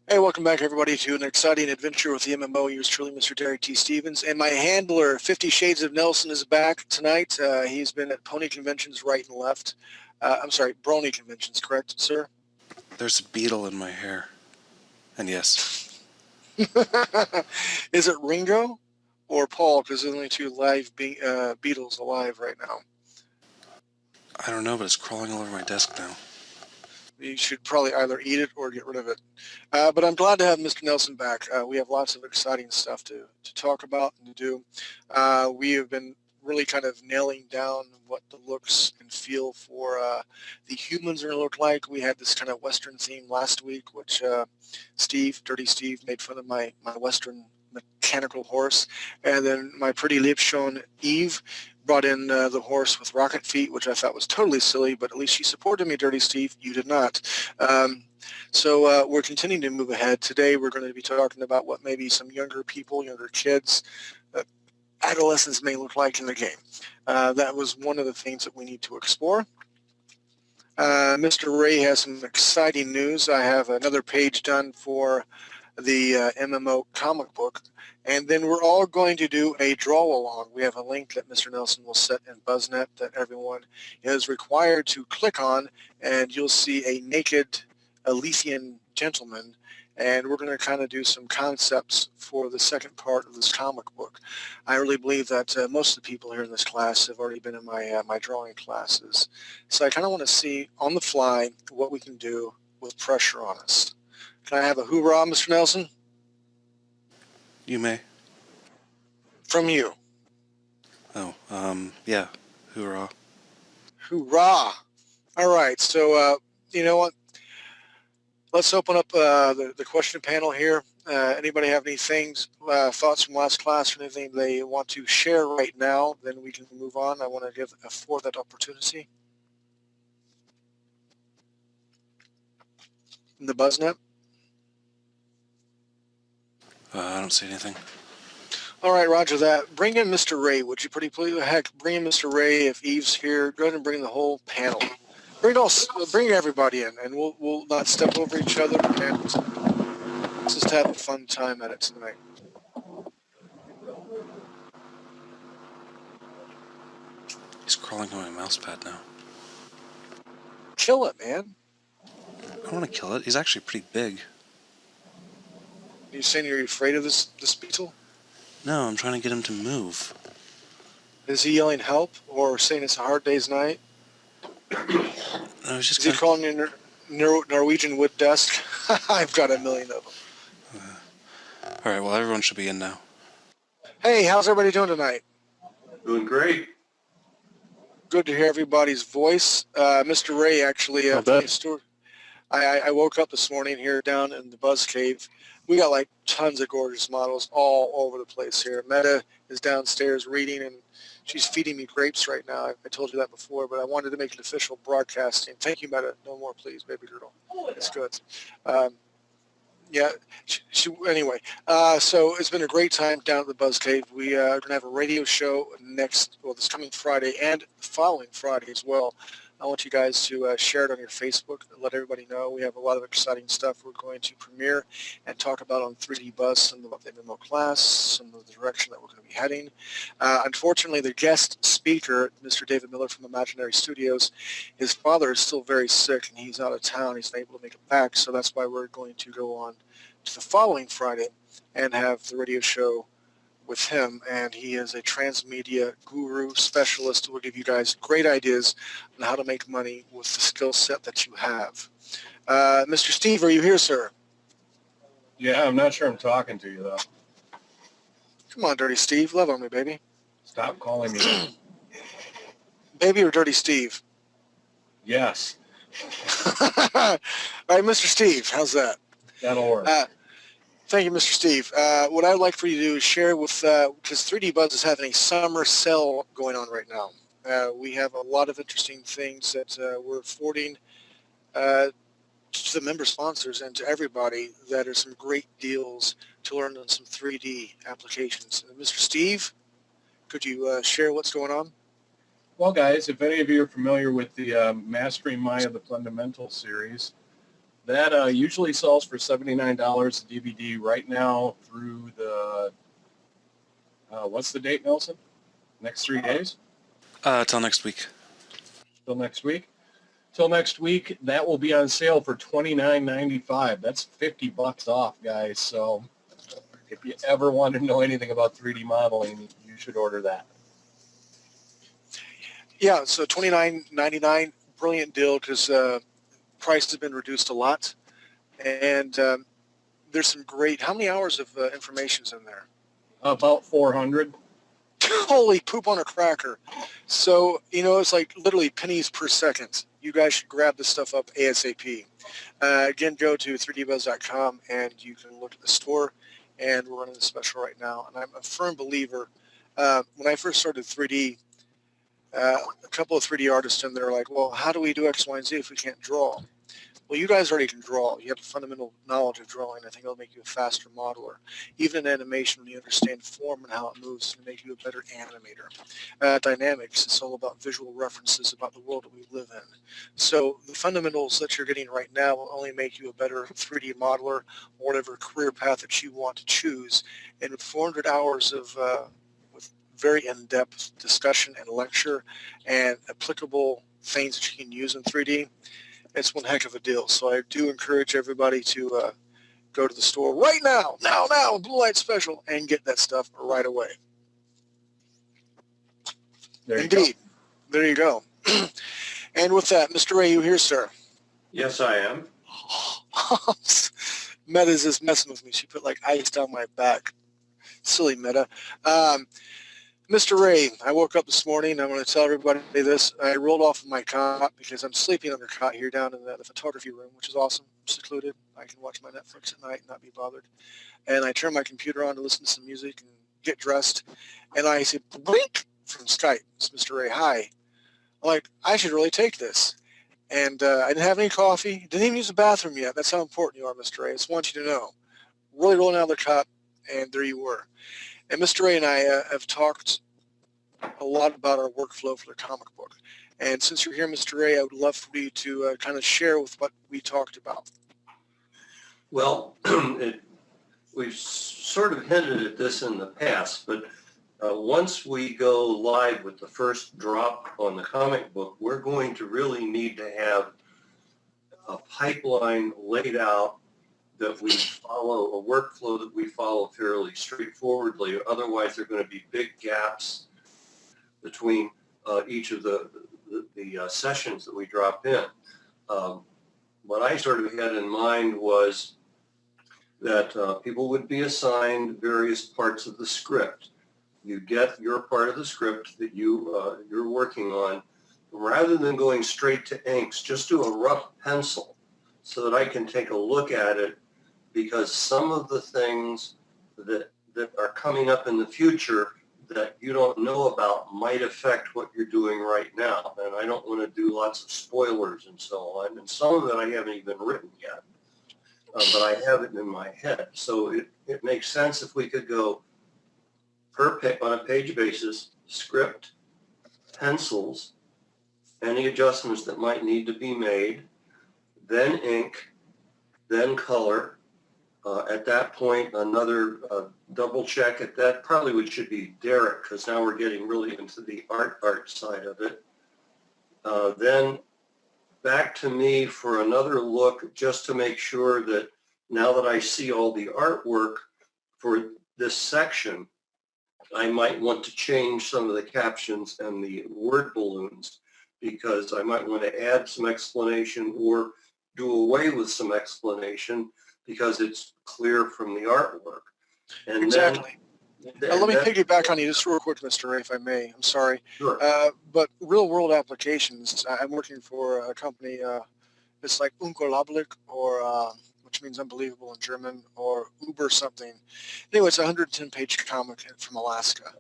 Hey, welcome back everybody to an exciting adventure with the MMO. Yours truly, Mr. Derek T. Stevens. And my handler, 50 Shades of Nelson, is back tonight. He's been at pony conventions right and left. I'm sorry, brony conventions, correct, sir? There's a beetle in my hair. And yes. Is it Ringo or Paul? Because there's only two live beetles alive right now. I don't know, but it's crawling all over my desk now. You should probably either eat it or get rid of it. But I'm glad to have Mr. Nelson back. We have lots of exciting stuff to talk about and to do. We have been really kind of nailing down what the looks and feel for the humans are going to look like. We had this kind of Western theme last week, which Dirty Steve, made fun of my Western mechanical horse. And then my pretty Liebschon Eve brought in the horse with rocket feet, which I thought was totally silly, but at least she supported me, Dirty Steve. You did not. So we're continuing to move ahead. Today we're going to be talking about what maybe some younger people, younger kids, adolescents may look like in the game. That was one of the things that we need to explore. Mr. Ray has some exciting news. I have another page done for the MMO comic book, and then we're all going to do a draw along. We have a link that Mr. Nelson will set in BuzzNet that everyone is required to click on, and you'll see a naked Elysian gentleman, and we're going to kind of do some concepts for the second part of this comic book. I really believe that most of the people here in this class have already been in my drawing classes, so I kind of want to see on the fly what we can do with pressure on us. Can I have a hoorah, Mr. Nelson? You may. From you. Oh, yeah. Hoorah. Hoorah. All right, so you know what? Let's open up the question panel here. Anybody have any thoughts from last class or anything they want to share right now? Then we can move on. I want to afford that opportunity. In the BuzzNet? I don't see anything. All right, roger that. Bring in Mr. Ray, would you pretty please? Heck, bring in Mr. Ray. If Eve's here, go ahead and bring the whole panel. Bring everybody in, and we'll not step over each other, and let's just have a fun time at it tonight. He's crawling on my mouse pad now. Kill it, man. I don't want to kill it. He's actually pretty big. Are you saying you're afraid of this beetle? No, I'm trying to get him to move. Is he yelling help or saying it's a hard day's night? No, he's just Is he calling in Norwegian wood desk? I've got a million of them. All right, well, everyone should be in now. Hey, how's everybody doing tonight? Doing great. Good to hear everybody's voice. Mr. Ray, actually, I woke up this morning here down in the Buzz Cave. We got like tons of gorgeous models all over the place here. Meta is downstairs reading, and she's feeding me grapes right now. I told you that before, but I wanted to make an official broadcasting. Thank you, Meta. No more, please, baby girl. It's good. Yeah. Anyway, so it's been a great time down at the Buzz Cave. We are going to have a radio show this coming Friday and the following Friday as well. I want you guys to share it on your Facebook and let everybody know. We have a lot of exciting stuff we're going to premiere and talk about on 3D Buzz, some about the MMO class, some of the direction that we're going to be heading. Unfortunately, the guest speaker, Mr. David Miller from Imaginary Studios, his father is still very sick and he's out of town. He's not able to make it back, so that's why we're going to go on to the following Friday and have the radio show with him, and he is a transmedia guru specialist who will give you guys great ideas on how to make money with the skill set that you have. Mr. Steve, are you here, sir? Yeah, I'm not sure I'm talking to you, though. Come on, Dirty Steve. Love on me, baby. Stop calling me. Baby or Dirty Steve? Yes. All right, Mr. Steve, how's that? That'll work. Thank you, Mr. Steve. What I'd like for you to do is share with, because 3D Buzz is having a summer sale going on right now. We have a lot of interesting things that we're affording to the member sponsors and to everybody that are some great deals to learn on some 3D applications. Mr. Steve, could you share what's going on? Well, guys, if any of you are familiar with the Mastering Maya, the Fundamentals series, That usually sells for $79 a DVD right now through the, what's the date, Nelson? Next 3 days? Till next week. Till next week? Till next week, that will be on sale for $29.95. That's $50 off, guys. So if you ever want to know anything about 3D modeling, you should order that. Yeah, so $29.99, brilliant deal because price has been reduced a lot, and there's some great. How many hours of information's in there? About 400. Holy poop on a cracker! So it's like literally pennies per second. You guys should grab this stuff up ASAP. Again, go to 3dbuzz.com and you can look at the store. And we're running a special right now. And I'm a firm believer. When I first started 3D, a couple of 3D artists in there are like, well, how do we do X, Y, and Z if we can't draw? Well, you guys already can draw. You have a fundamental knowledge of drawing. I think it'll make you a faster modeler. Even in animation, when you understand form and how it moves, it'll make you a better animator. Dynamics, it's all about visual references about the world that we live in. So the fundamentals that you're getting right now will only make you a better 3D modeler or whatever career path that you want to choose. And with 400 hours of very in-depth discussion and lecture and applicable things that you can use in 3D, it's one heck of a deal. So I do encourage everybody to go to the store right now, Blue Light Special, and get that stuff right away. Indeed. There you go. And with that, Mr. Ray, you here, sir? Yes, I am. Meta's just messing with me. She put like ice down my back. Silly Meta. Mr. Ray, I woke up this morning. I'm going to tell everybody this. I rolled off of my cot because I'm sleeping on the cot here down in the photography room, which is awesome. I'm secluded. I can watch my Netflix at night and not be bothered. And I turn my computer on to listen to some music and get dressed. And I see blink from Skype. It's Mr. Ray, hi. I'm like, I should really take this. And I didn't have any coffee. Didn't even use the bathroom yet. That's how important you are, Mr. Ray. I just want you to know. Really rolling out of the cot, and there you were. And Mr. Ray and I have talked a lot about our workflow for the comic book. And since you're here, Mr. Ray, I would love for you to kind of share with what we talked about. Well, we've sort of hinted at this in the past, but once we go live with the first drop on the comic book, we're going to really need to have a pipeline laid out that we follow, a workflow that we follow fairly straightforwardly. Otherwise, there are going to be big gaps between each of the sessions that we drop in. What I sort of had in mind was that people would be assigned various parts of the script. You get your part of the script that you're working on. Rather than going straight to inks, just do a rough pencil so that I can take a look at it, because some of the things that are coming up in the future that you don't know about might affect what you're doing right now. And I don't want to do lots of spoilers and so on. And some of it I haven't even written yet, but I have it in my head. So it makes sense if we could go on a page basis, script, pencils, any adjustments that might need to be made, then ink, then color. At that point, another double check at that probably should be Derek, because now we're getting really into the art side of it. Then back to me for another look, just to make sure that now that I see all the artwork for this section, I might want to change some of the captions and the word balloons, because I might want to add some explanation or do away with some explanation because it's clear from the artwork. And exactly. Then, let me piggyback on you just real quick, Mr. Ray, if I may. I'm sorry. Sure. But real-world applications, I'm working for a company, it's like Unglaublich, or which means unbelievable in German, or Uber something. Anyway, it's a 110-page comic from Alaska.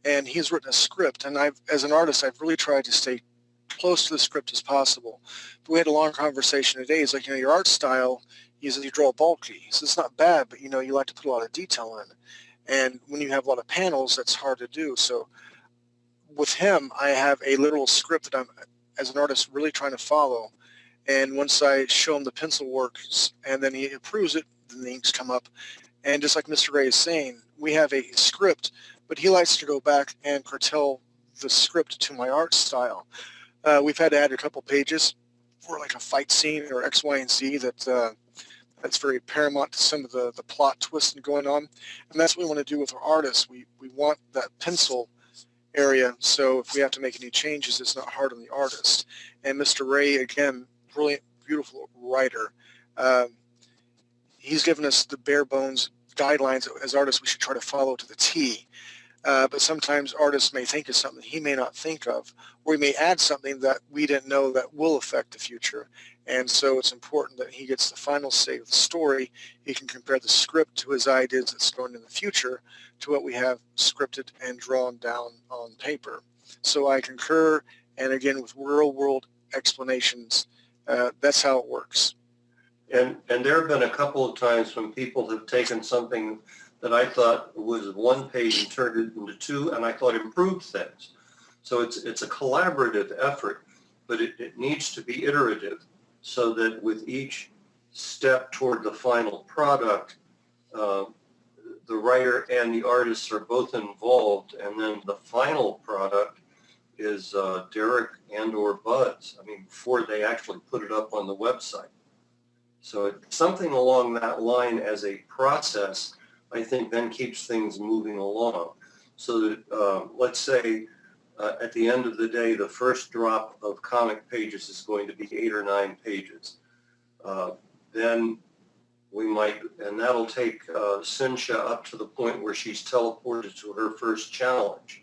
And he's written a script, and as an artist, I've really tried to stay close to the script as possible. But we had a long conversation today. He's like, your art style, he says you draw bulky. He says it's not bad, but you like to put a lot of detail in. And when you have a lot of panels, that's hard to do. So with him, I have a literal script that I'm, as an artist, really trying to follow. And once I show him the pencil works and then he approves it, then the inks come up. And just like Mr. Ray is saying, we have a script, but he likes to go back and curtail the script to my art style. We've had to add a couple pages for like a fight scene or X, Y, and Z that's very paramount to some of the plot twists going on. And that's what we want to do with our artists. We want that pencil area, so if we have to make any changes, it's not hard on the artist. And Mr. Ray, again, brilliant, beautiful writer. He's given us the bare bones guidelines as artists we should try to follow to the T. But sometimes artists may think of something he may not think of, or he may add something that we didn't know that will affect the future. And so it's important that he gets the final say of the story. He can compare the script to his ideas that's going in the future to what we have scripted and drawn down on paper. So I concur, and again, with real-world explanations, that's how it works. And there have been a couple of times when people have taken something that I thought was one page and turned it into two, and I thought improved things. So it's a collaborative effort, but it needs to be iterative so that with each step toward the final product, the writer and the artist are both involved, and then the final product is Derek and or Buzz, before they actually put it up on the website. So something along that line as a process, I think then keeps things moving along. So that, let's say, at the end of the day, the first drop of comic pages is going to be 8 or 9 pages. Then we might, and that'll take Cynthia up to the point where she's teleported to her first challenge.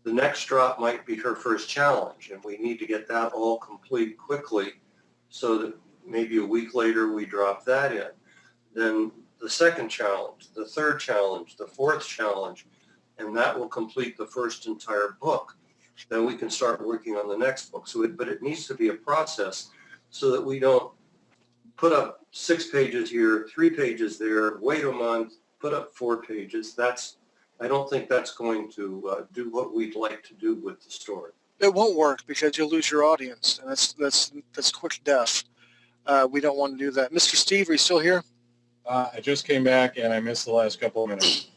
The next drop might be her first challenge, and we need to get that all complete quickly so that maybe a week later we drop that in. Then the second challenge, the third challenge, the fourth challenge, and that will complete the first entire book. Then we can start working on the next book. But it needs to be a process so that we don't put up 6 pages here, 3 pages there, wait a month, put up 4 pages. I don't think that's going to do what we'd like to do with the story. It won't work because you'll lose your audience, and that's quick death. We don't want to do that. Mr. Steve, are you still here? I just came back and I missed the last couple of minutes.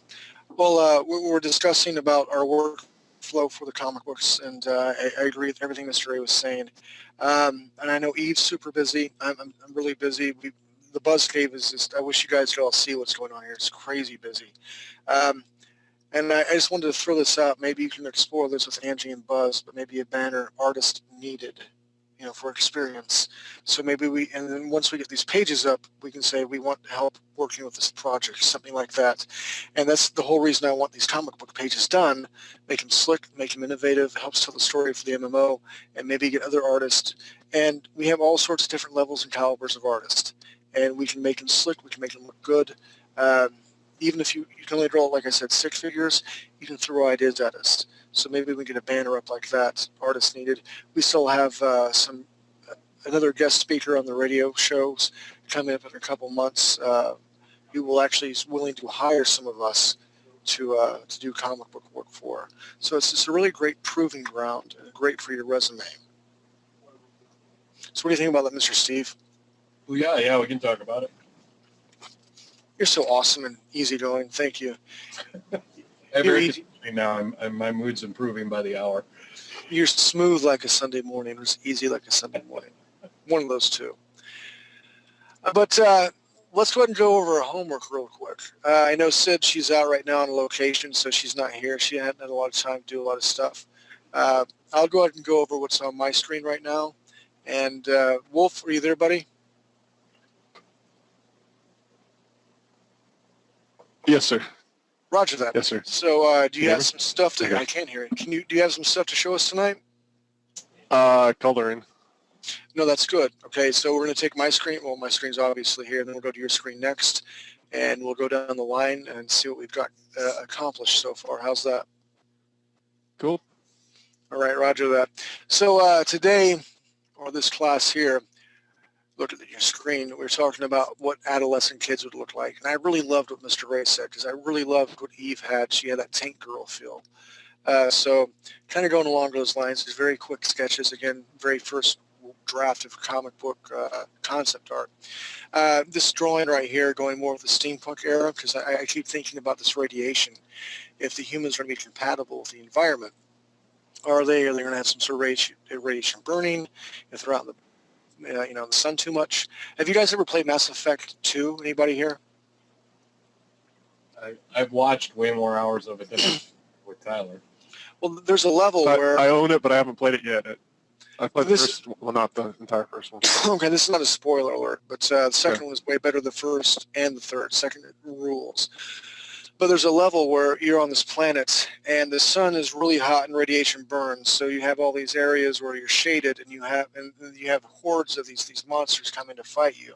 Well, we're discussing about our workflow for the comic books, and I agree with everything Mr. Ray was saying. And I know Eve's super busy. I'm really busy. The Buzz Cave is just, I wish you guys could all see what's going on here. It's crazy busy. And I just wanted to throw this out. Maybe you can explore this with Angie and Buzz, but maybe a banner artist needed, for experience. So maybe and then once we get these pages up, we can say we want help working with this project, something like that. And that's the whole reason I want these comic book pages done. Make them slick, make them innovative, helps tell the story for the MMO, and maybe get other artists. And we have all sorts of different levels and calibers of artists. And we can make them slick, we can make them look good. Even if you can only draw, like I said, 6 figures, you can throw ideas at us. So maybe we get a banner up like that, artist needed. We still have another guest speaker on the radio shows coming up in a couple months who will actually is willing to hire some of us to do comic book work for. So it's just a really great proving ground and great for your resume. So what do you think about that, Mr. Steve? Well, yeah, we can talk about it. You're so awesome and easygoing. Thank you. Now my mood's improving by the hour. You're smooth like a Sunday morning. It's easy like a Sunday morning. One of those two. But let's go ahead and go over our homework real quick. I know Sid, she's out right now on location, so she's not here. She hadn't had a lot of time to do a lot of stuff. I'll go ahead and go over what's on my screen right now. And Wolf, are you there, buddy? Yes, sir. Roger that. Yes, sir. So do you have me? some stuff Okay. I can't hear it. Do you have some stuff to show us tonight? Coloring. No, that's good. Okay, so we're going to take my screen. Well, my screen's obviously here. Then we'll go to your screen next, and we'll go down the line and see what we've got accomplished so far. How's that? Cool. All right, roger that. So today, or this class here, look at your screen, we're talking about what adolescent kids would look like. And I really loved what Mr. Ray said, because I really loved what Eve had. She had that tank girl feel. So kind of going along those lines, these very quick sketches. Again, very first draft of comic book concept art. This drawing right here going more with the steampunk era, because I keep thinking about this radiation. If the humans are going to be compatible with the environment, are they going to have some sort of radiation burning if they're out in the in the sun too much? Have you guys ever played Mass Effect 2? Anybody here? I've watched way more hours of it than with Tyler. Well, there's a level where I own it, but I haven't played it yet. I played the first, well, not the entire first one. Okay, this is not a spoiler alert, but the second one is way better than the first and the third. Second rules. But there's a level where you're on this planet and the sun is really hot and radiation burns. So you have all these areas where you're shaded, and you have hordes of these monsters coming to fight you.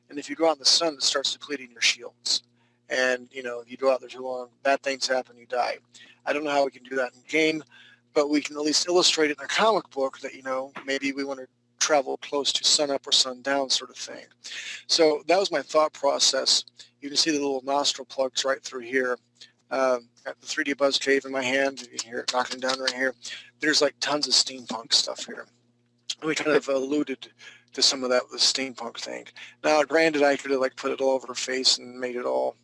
And if you go out in the sun, it starts depleting your shields. And if you go out there too long, bad things happen, you die. I don't know how we can do that in game, but we can at least illustrate it in a comic book that maybe we want to travel close to sunup or sundown sort of thing. So that was my thought process. You can see the little nostril plugs right through here. Got the 3D Buzz Cave in my hand. You can hear it knocking down right here. There's like tons of steampunk stuff here. And we kind of alluded to some of that with the steampunk thing. Now, granted, I could have put it all over her face and made it all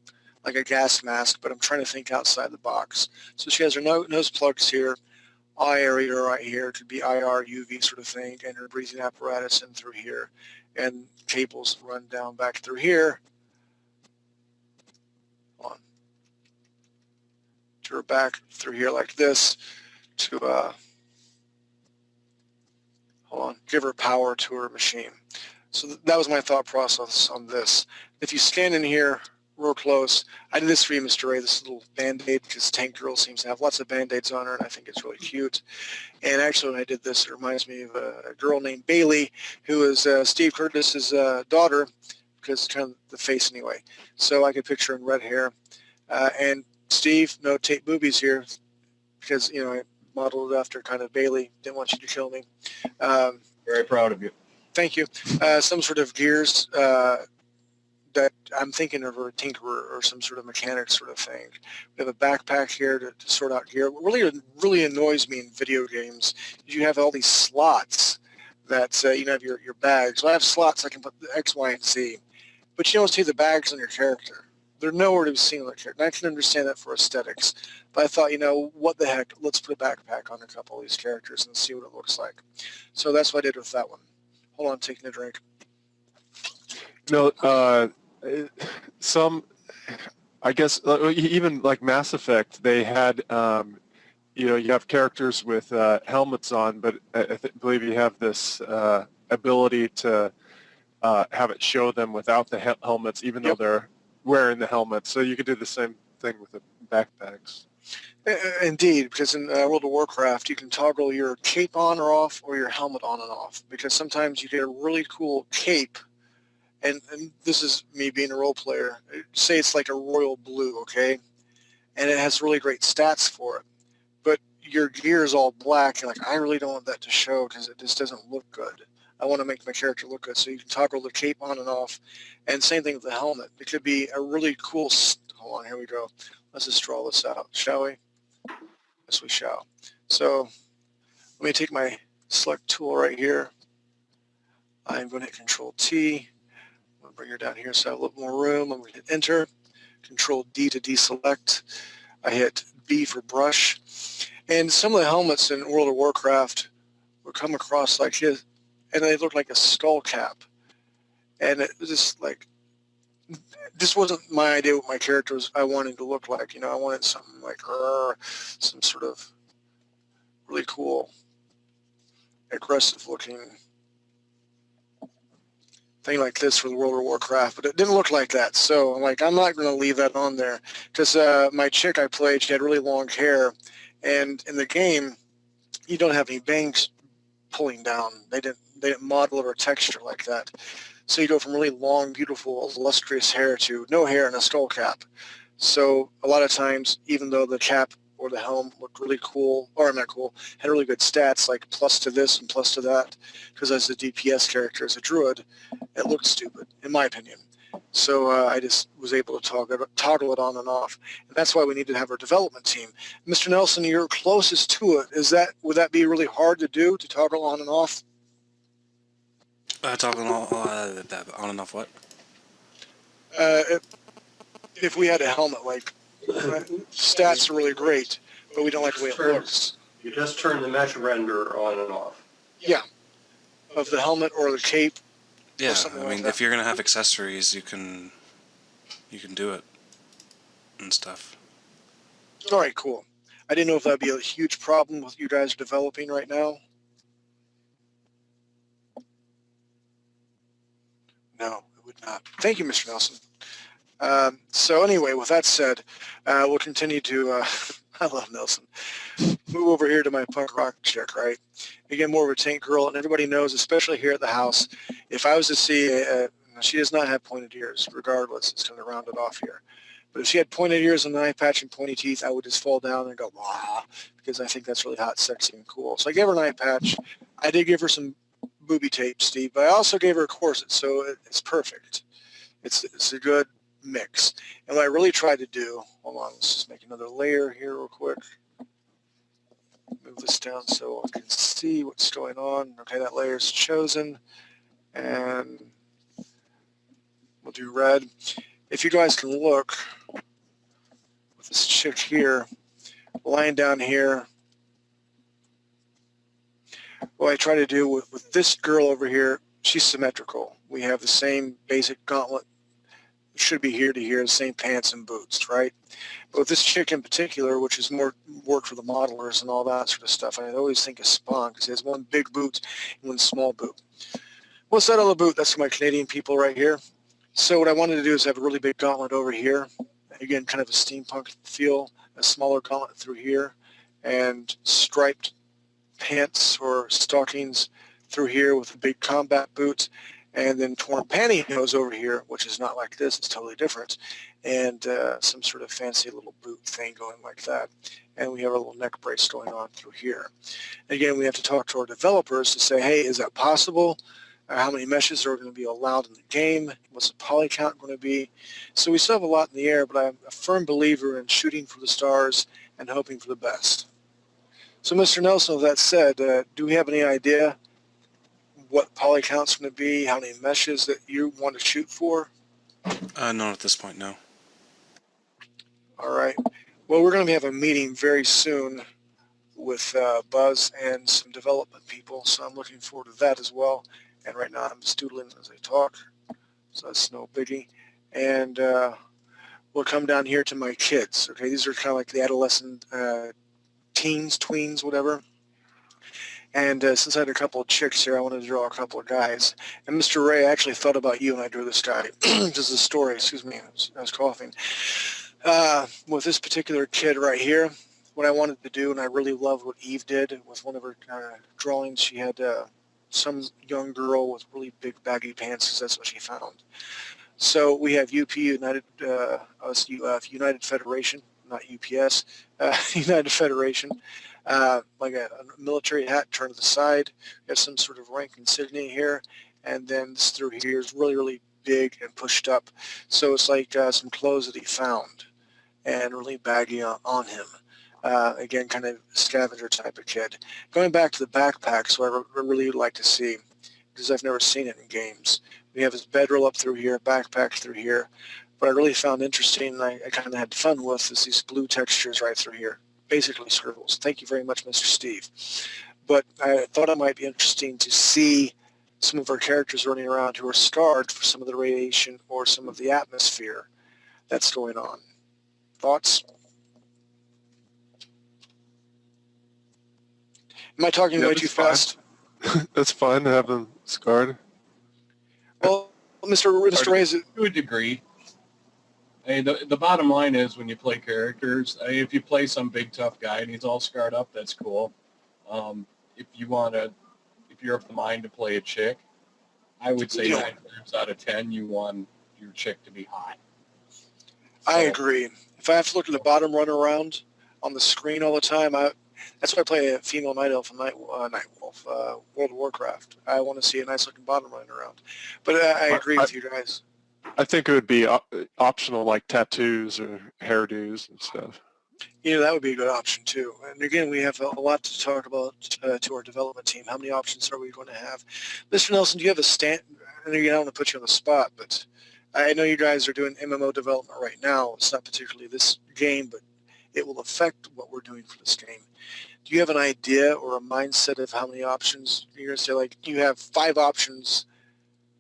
like a gas mask, but I'm trying to think outside the box. So she has her nose plugs here, eye area right here, could be IR, UV sort of thing, and her breathing apparatus in through here, and cables run down back through here. On to her back through here like this to give her power to her machine. So that was my thought process on this. If you stand in here real close, I did this for you, Mr. Ray, this little Band-Aid, because Tank Girl seems to have lots of Band-Aids on her, and I think it's really cute. And actually, when I did this, it reminds me of a girl named Bailey, who is Steve Curtis's daughter, because it's kind of the face anyway. So I could picture her in red hair. And Steve, no tape boobies here, because, I modeled it after kind of Bailey. Didn't want you to kill me. Very proud of you. Thank you. Some sort of gears that I'm thinking of, a tinkerer or some sort of mechanic sort of thing. We have a backpack here to sort out gear. What really annoys me in video games is you have all these slots that you have your bags. So I have slots I can put the X, Y, and Z, but you don't see the bags on your character. They're nowhere to be seen on the character. And I can understand that for aesthetics, but I thought, what the heck? Let's put a backpack on a couple of these characters and see what it looks like. So that's what I did with that one. Hold on, taking a drink. Some, I guess, even like Mass Effect, they had, you have characters with helmets on, but I believe you have this ability to have it show them without the helmets, even though they're wearing the helmets. So you could do the same thing with the backpacks. Indeed, because in World of Warcraft, you can toggle your cape on or off, or your helmet on and off, because sometimes you get a really cool cape. And this is me being a role player. Say it's like a royal blue, okay? And it has really great stats for it. But your gear is all black, and I really don't want that to show because it just doesn't look good. I want to make my character look good. So you can toggle the cape on and off. And same thing with the helmet. It could be a really cool, hold on, here we go. Let's just draw this out, shall we? Yes, we shall. So let me take my select tool right here. I'm going to hit Control T. I'm going to bring her down here so I have a little more room. I'm going to hit Enter, Control D to deselect. I hit B for brush. And some of the helmets in World of Warcraft would come across like his, and they look like a skull cap. And it was just this wasn't my idea what my character was I wanted to look like. I wanted something like some sort of really cool, aggressive looking thing like this for the World of Warcraft, but it didn't look like that. So I'm not going to leave that on there because my chick I played, she had really long hair, and in the game, you don't have any bangs pulling down. They didn't model it or texture like that. So you go from really long, beautiful, illustrious hair to no hair and a skull cap. So a lot of times, even though the cap or the helm looked really cool, or not cool, had really good stats like plus to this and plus to that, because as a DPS character, as a druid, it looked stupid, in my opinion. So I just was able to toggle it on and off. And that's why we need to have our development team. Mr. Nelson, you're closest to it. Would that be really hard to do, to toggle on and off? Talking on and off what? If we had a helmet, like, stats are really great, but we don't like the way it looks. You just turn the mesh render on and off. Yeah, of the helmet or the cape. Yeah, I mean, if you're gonna have accessories, you can do it and stuff. All right, cool. I didn't know if that'd be a huge problem with you guys developing right now. No, it would not. Thank you, Mr. Nelson. So anyway, with that said, we'll continue to, I love Nelson, move over here to my punk rock chick, right? Again, more of a tank girl, and everybody knows, especially here at the house, if I was to see, she does not have pointed ears, regardless, it's going to round it off here. But if she had pointed ears and an eye patch and pointy teeth, I would just fall down and go, wah, because I think that's really hot, sexy, and cool. So I gave her an eye patch. I did give her some booby tape, Steve, but I also gave her a corset, so it's perfect. It's a good mix. And what I really tried to do, hold on, let's just make another layer here real quick. Move this down so I can see what's going on. Okay, that layer is chosen, and we'll do red. If you guys can look, with this chick here, lying down here, what I try to do with this girl over here, she's symmetrical. We have the same basic gauntlet. It should be here to here, the same pants and boots, right? But with this chick in particular, which is more work for the modelers and all that sort of stuff, I always think of Spawn because he has one big boot and one small boot. What's that other boot? That's my Canadian people right here. So what I wanted to do is have a really big gauntlet over here. Again, kind of a steampunk feel, a smaller gauntlet through here, and striped pants or stockings through here with a big combat boot, and then torn pantyhose over here, which is not like this, it's totally different, and some sort of fancy little boot thing going like that. And we have a little neck brace going on through here. Again, we have to talk to our developers to say, hey, is that possible? How many meshes are going to be allowed in the game? What's the poly count going to be? So we still have a lot in the air, but I'm a firm believer in shooting for the stars and hoping for the best. So Mr. Nelson, with that said, do we have any idea what poly count's going to be, how many meshes that you want to shoot for? Not at this point, no. All right. Well, we're going to have a meeting very soon with Buzz and some development people, so I'm looking forward to that as well. And right now I'm just doodling as I talk, so that's no biggie. And we'll come down here to my kids. Okay, these are kind of like the adolescent teens, tweens, whatever. And since I had a couple of chicks here, I wanted to draw a couple of guys. And Mr. Ray, I actually thought about you when I drew this guy. Just a story, excuse me, I was coughing. With this particular kid right here, what I wanted to do, and I really loved what Eve did with one of her drawings, she had some young girl with really big baggy pants because that's what she found. So we have UP United, United Federation, not UPS, United Federation, like a military hat turned to the side. We have some sort of rank insignia here, and then this through here is really, really big and pushed up. So it's like some clothes that he found and really baggy on him. Again, kind of scavenger type of kid. Going back to the backpacks, what I really would like to see, because I've never seen it in games. We have his bedroll up through here, backpack through here. What I really found interesting, and I kind of had fun with, is these blue textures right through here. Basically scribbles. Thank you very much, Mr. Steve. But I thought it might be interesting to see some of our characters running around who are scarred for some of the radiation or some of the atmosphere that's going on. Thoughts? Am I talking way too fast? That's fine to have them scarred. Well, Mr. Ray, to a degree. Hey, the bottom line is when you play characters, if you play some big tough guy and he's all scarred up, that's cool. If you're of the mind to play a chick, I would say 9 times out of 10 you want your chick to be hot. So, I agree. If I have to look at the bottom run around on the screen all the time, that's why I play a female night elf and night wolf, World of Warcraft. I want to see a nice looking bottom running around. But I agree with you guys. I think it would be optional, like tattoos or hairdos and stuff. That would be a good option too. And again, we have a lot to talk about to our development team. How many options are we going to have? Mr. Nelson, do you have a stand? I know you don't want to put you on the spot, but I know you guys are doing MMO development right now. It's not particularly this game, but it will affect what we're doing for this game. Do you have an idea or a mindset of how many options you're going to say? Like, you have 5 options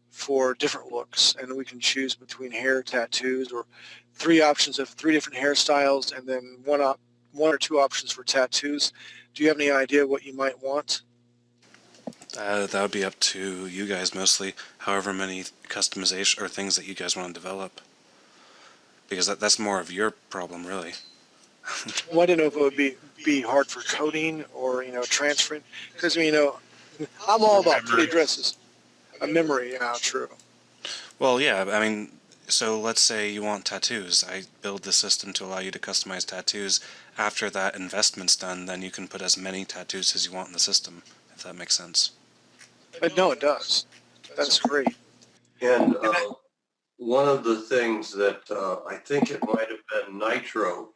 for different looks, and we can choose between hair, tattoos, or 3 options of 3 different hairstyles, and then one or 2 options for tattoos. Do you have any idea what you might want? That would be up to you guys mostly, however many customization or things that you guys want to develop. Because that's more of your problem, really. Well, I didn't know if it would be hard for coding or, transferring. Because, I'm all about pretty dresses. A memory, yeah, true. Well, yeah, I mean, so let's say you want tattoos. I build the system to allow you to customize tattoos. After that investment's done, then you can put as many tattoos as you want in the system, if that makes sense. No, it does. That's great. And one of the things that I think it might have been Nitro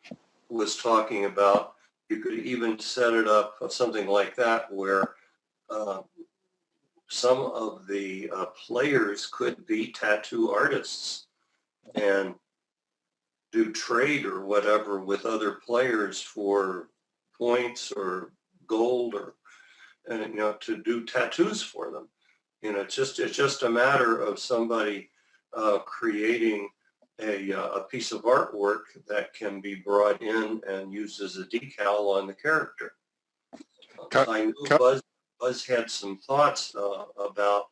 was talking about, you could even set it up something like that where some of the players could be tattoo artists and do trade or whatever with other players for points or gold or to do tattoos for them. It's just a matter of somebody creating a piece of artwork that can be brought in and used as a decal on the character. I knew Buzz had some thoughts about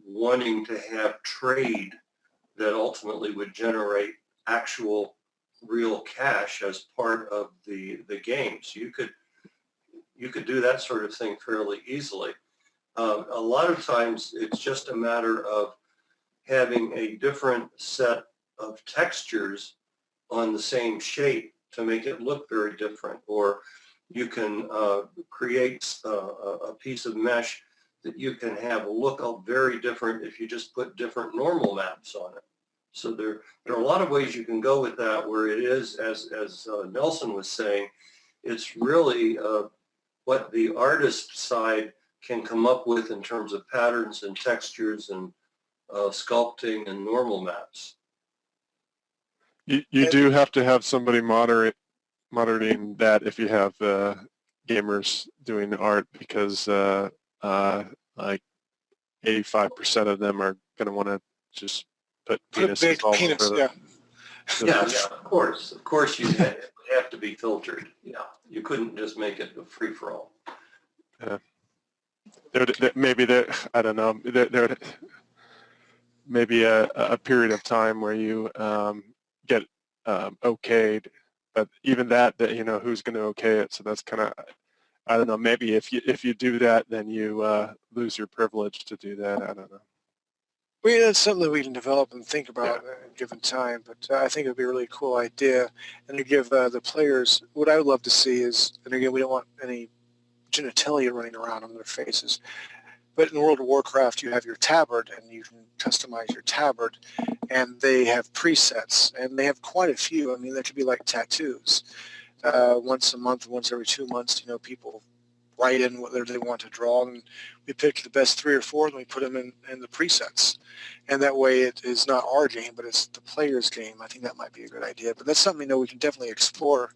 wanting to have trade that ultimately would generate actual real cash as part of the game. So you could do that sort of thing fairly easily. A lot of times it's just a matter of having a different set of textures on the same shape to make it look very different. Or you can create a piece of mesh that you can have look very different if you just put different normal maps on it. So there are a lot of ways you can go with that, where it is, as Nelson was saying, it's really what the artist side can come up with in terms of patterns and textures and sculpting and normal maps. You do have to have somebody monitoring that if you have gamers doing art, because like 85% of them are going to want to just put penises all over them. Yeah, of course you have to be filtered. Yeah, you couldn't just make it a free-for-all. Yeah. Maybe I don't know. There maybe a period of time where you get okayed, but even that who's going to okay it? So that's kind of, I don't know. Maybe if you do that, then you lose your privilege to do that. I don't know. Well, that's something that we can develop and think about at a given time, but I think it would be a really cool idea. And to give the players, what I would love to see is, and again, we don't want any genitalia running around on their faces, but in World of Warcraft, you have your tabard, and you can customize your tabard, and they have presets, and they have quite a few. I mean, that could be like tattoos. Once a month, once every 2 months, people write in whether they want to draw, and we pick the best 3 or 4, and we put them in the presets. And that way it is not our game, but it's the player's game. I think that might be a good idea. But that's something we can definitely explore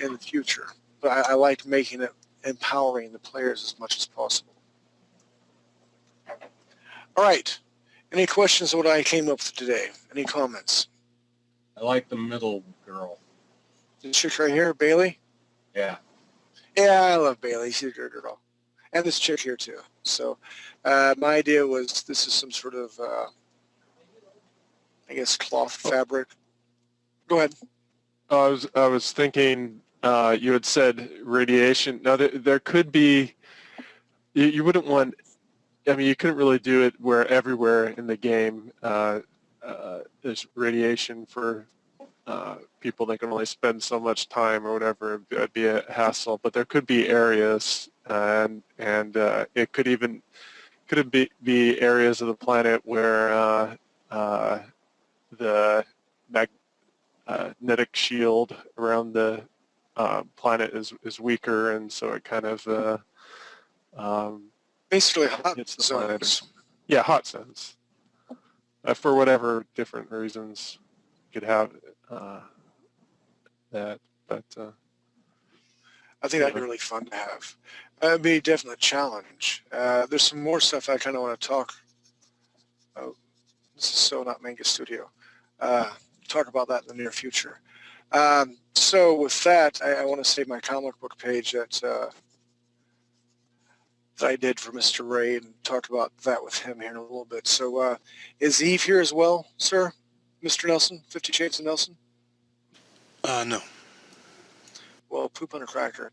in the future. But I like making it empowering the players as much as possible. All right. Any questions on what I came up with today? Any comments? I like the middle girl. The chick right here, Bailey? Yeah. Yeah, I love Bailey. She's a good girl. And this chick here, too. So my idea was this is some sort of, I guess, cloth fabric. Go ahead. I was thinking you had said radiation. Now, there could be, you wouldn't want, I mean, you couldn't really do it where everywhere in the game there's radiation for people that can only spend so much time or whatever. It'd be a hassle, but there could be areas, and it could be areas of the planet where the magnetic shield around the planet is weaker, and so it kind of Basically hot hits the planet. zones. Yeah, hot zones. For whatever different reasons, you could have that, but I think that'd be really fun to have. It'd be definitely a challenge. There's some more stuff I kind of want to talk. Oh, this is so not Manga Studio. Talk about that in the near future. So with that, I want to save my comic book page that I did for Mr. Ray and talk about that with him here in a little bit. So is Eve here as well, sir? Mr. Nelson, 50 Shades of Nelson? No. Well, poop on a cracker.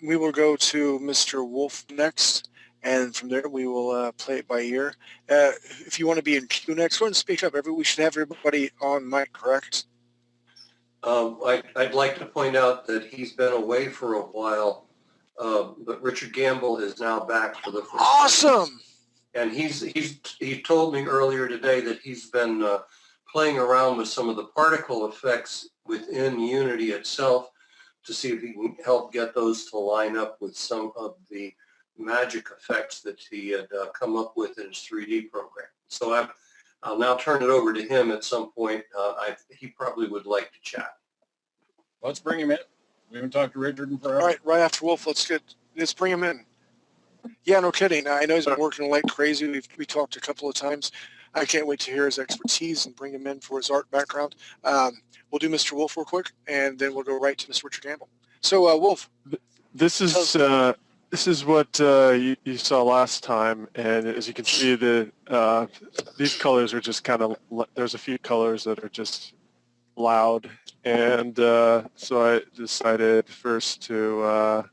We will go to Mr. Wolf next, and from there we will play it by ear. If you want to be in queue next, go ahead and speak up. We should have everybody on mic, correct? I'd like to point out that he's been away for a while, but Richard Gamble is now back for the first time. Awesome! And he told me earlier today that he's been playing around with some of the particle effects within Unity itself to see if he can help get those to line up with some of the magic effects that he had come up with in his 3D program. So I'll now turn it over to him at some point. He probably would like to chat. Let's bring him in. We haven't talked to Richard in forever. All right after Wolf, let's bring him in. Yeah, no kidding. I know he's been working like crazy. We talked a couple of times. I can't wait to hear his expertise and bring him in for his art background. We'll do Mr. Wolf real quick, and then we'll go right to Mr. Richard Gamble. So, Wolf. This is what you saw last time, and as you can see, these colors are just kind of, there's a few colors that are just loud, and so I decided first to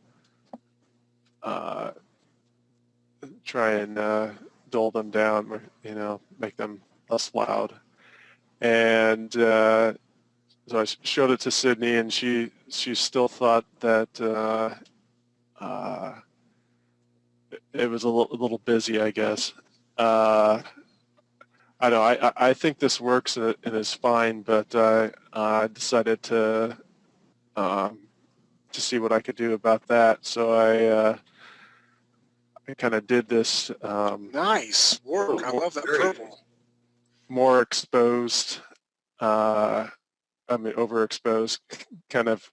try and dull them down, make them less loud. And so I showed it to Sydney, and she still thought that it was a little busy, I guess. I know I think this works and is fine, but I decided to see what I could do about that. So I kind of did this. Nice work. I love that purple. More exposed, overexposed kind of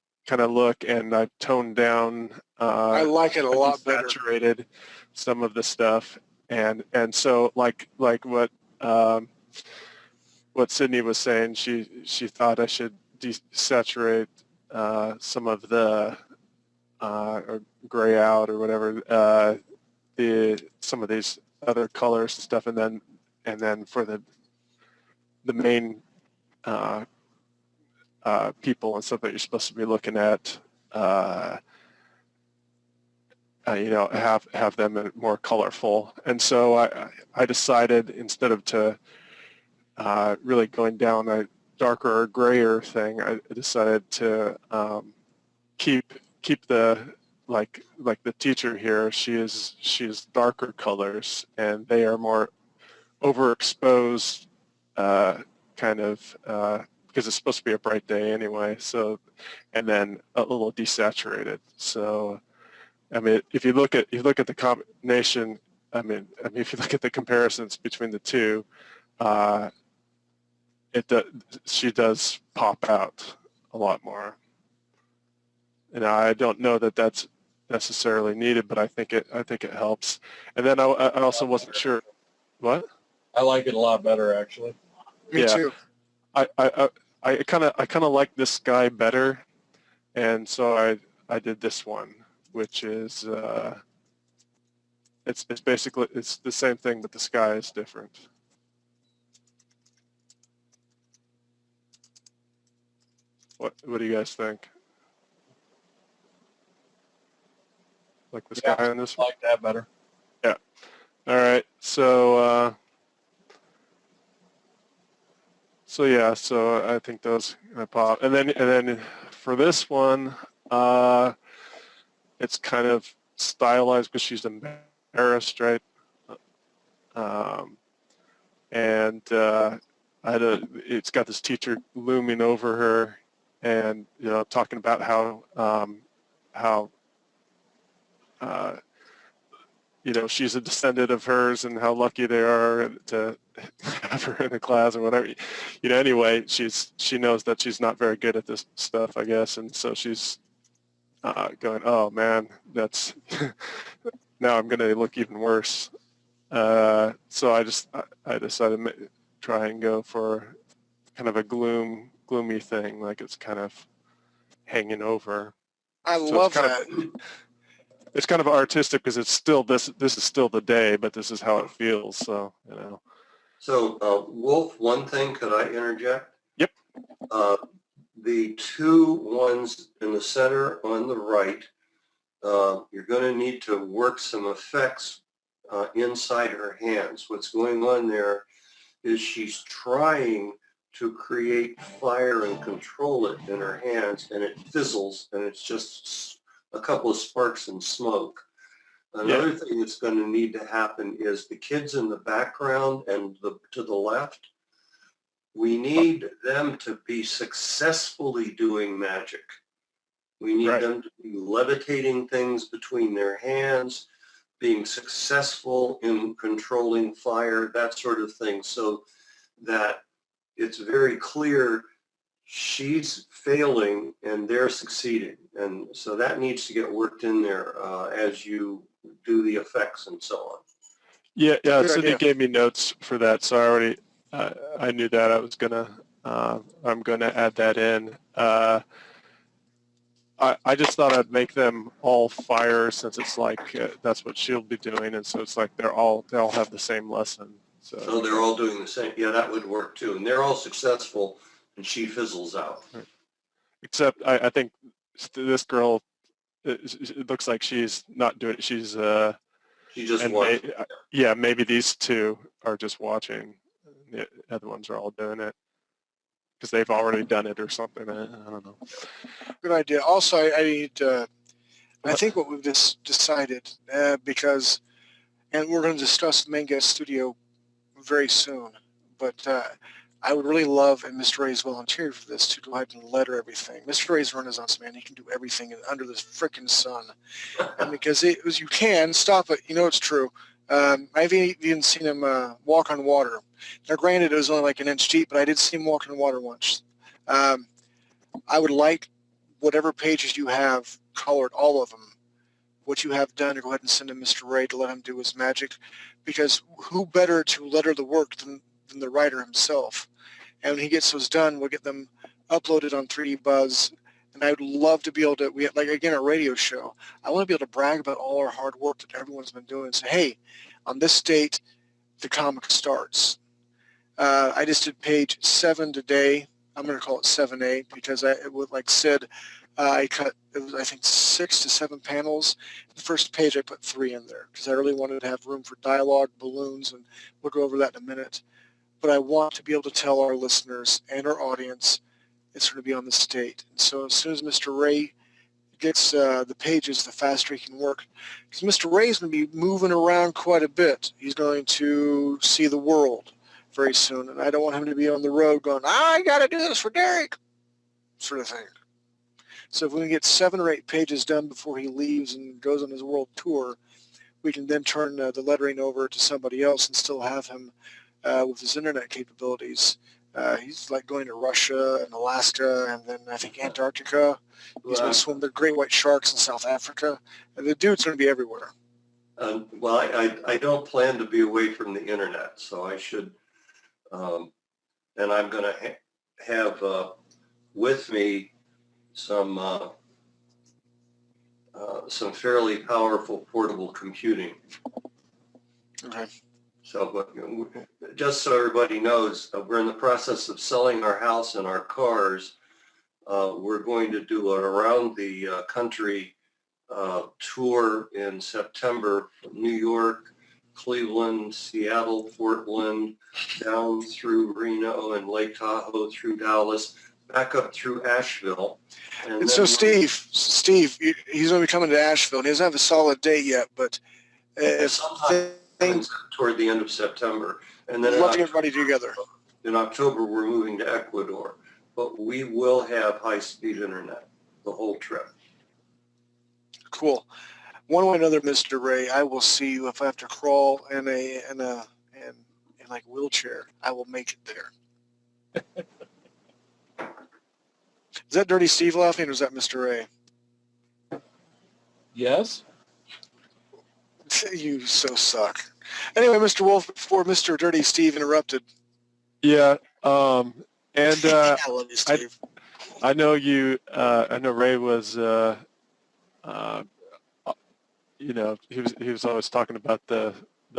look, and I toned down. I like it a lot better. Saturated some of the stuff, and so like what Sydney was saying, she thought I should desaturate some of the or gray out or whatever some of these other colors and stuff, and then for the main people and stuff that you're supposed to be looking at, have them more colorful. And so I decided, instead of to really going down a darker or grayer thing, I decided to keep the like the teacher here. She is darker colors, and they are more overexposed, kind of, because it's supposed to be a bright day anyway. So, and then a little desaturated. So, I mean, if you look at the combination, if you look at the comparisons between the two, she does pop out a lot more. And I don't know that that's necessarily needed, but I think it helps. And then I also wasn't sure. What? I like it a lot better, actually. Me too. I kind of like this guy better, and so I did this one, which is it's basically the same thing, but the sky is different. What do you guys think? Like the sky in this one? I like that better. Yeah. All right. So so I think those pop, and then for this one, it's kind of stylized because she's embarrassed, right? And it's got this teacher looming over her, and talking about how she's a descendant of hers and how lucky they are to have her in the class or whatever. Anyway, she knows that she's not very good at this stuff, I guess, and so she's going, oh man, that's now I'm going to look even worse. So I decided to try and go for kind of a gloomy thing, like it's kind of hanging over. I So love that. It's kind of artistic because it's still this is still the day, but this is how it feels. So So Wolf, one thing, could I interject? Yep. The two ones in the center on the right, you're going to need to work some effects inside her hands. What's going on there is she's trying to create fire and control it in her hands, and it fizzles, and it's just a couple of sparks and smoke. Another thing that's going to need to happen is the kids in the background and to the left, we need them to be successfully doing magic. We need them to be levitating things between their hands, being successful in controlling fire, that sort of thing, so that it's very clear she's failing and they're succeeding. And so that needs to get worked in there as you do the effects and so on. Yeah. Cindy gave me notes for that, so I knew that I'm gonna add that in. I just thought I'd make them all fire, since it's like that's what she'll be doing, and so it's like they all have the same lesson. So they're all doing the same. Yeah, that would work too. And they're all successful, and she fizzles out. Right. Except I think this girl, it looks like she's not doing it. She's she just watched. Maybe these two are just watching. The other ones are all doing it because they've already done it or something. I don't know. Good idea. Also, I think what we've just decided, because, and we're going to discuss the main guest studio very soon, but I would really love, and Mr. Ray's volunteered for this, to go ahead and letter everything. Mr. Ray's a Renaissance man. He can do everything under this frickin' sun. And because you can stop it, it's true. I've even seen him walk on water. Now, granted, it was only like an inch deep, but I did see him walk on water once. I would like whatever pages you have colored, all of them, what you have done, to go ahead and send to Mr. Ray to let him do his magic, because who better to letter the work than the writer himself? And when he gets those done, we'll get them uploaded on 3D Buzz. And I would love to be able to, a radio show. I want to be able to brag about all our hard work that everyone's been doing. Say, hey, on this date, the comic starts. I just did page 7 today. I'm going to call it 7A because like Sid, I cut, it was, I think, 6 to 7 panels. The first page I put 3 in there because I really wanted to have room for dialogue, balloons, and we'll go over that in a minute. But I want to be able to tell our listeners and our audience it's going to be on the state. And so as soon as Mr. Ray gets the pages, the faster he can work. Because Mr. Ray's going to be moving around quite a bit. He's going to see the world very soon, and I don't want him to be on the road going, I got to do this for Derek, sort of thing. So if we can get 7 or 8 pages done before he leaves and goes on his world tour, we can then turn the lettering over to somebody else and still have him with his internet capabilities. He's like going to Russia and Alaska and then I think Antarctica. He's going to swim the great white sharks in South Africa. And the dude's going to be everywhere. Well, I don't plan to be away from the internet, so I should, and I'm going to have with me some fairly powerful portable computing. Okay. So just so everybody knows, we're in the process of selling our house and our cars. We're going to do an around the country tour in September from New York, Cleveland, Seattle, Portland, down through Reno and Lake Tahoe through Dallas, back up through Asheville. And so Steve, he's going to be coming to Asheville. And he doesn't have a solid date yet, but toward the end of September. And then love to get everybody together. In October, we're moving to Ecuador. but we will have high-speed internet the whole trip. Cool. One way or another, Mr. Ray, I will see you. If I have to crawl in like wheelchair, I will make it there. Is that Dirty Steve laughing, or is that Mr. Ray? Yes? You so suck. Anyway, Mr. Wolf, before Mr. Dirty Steve interrupted. Yeah. I love you, Steve. I know you. I know Ray was. He was always talking about the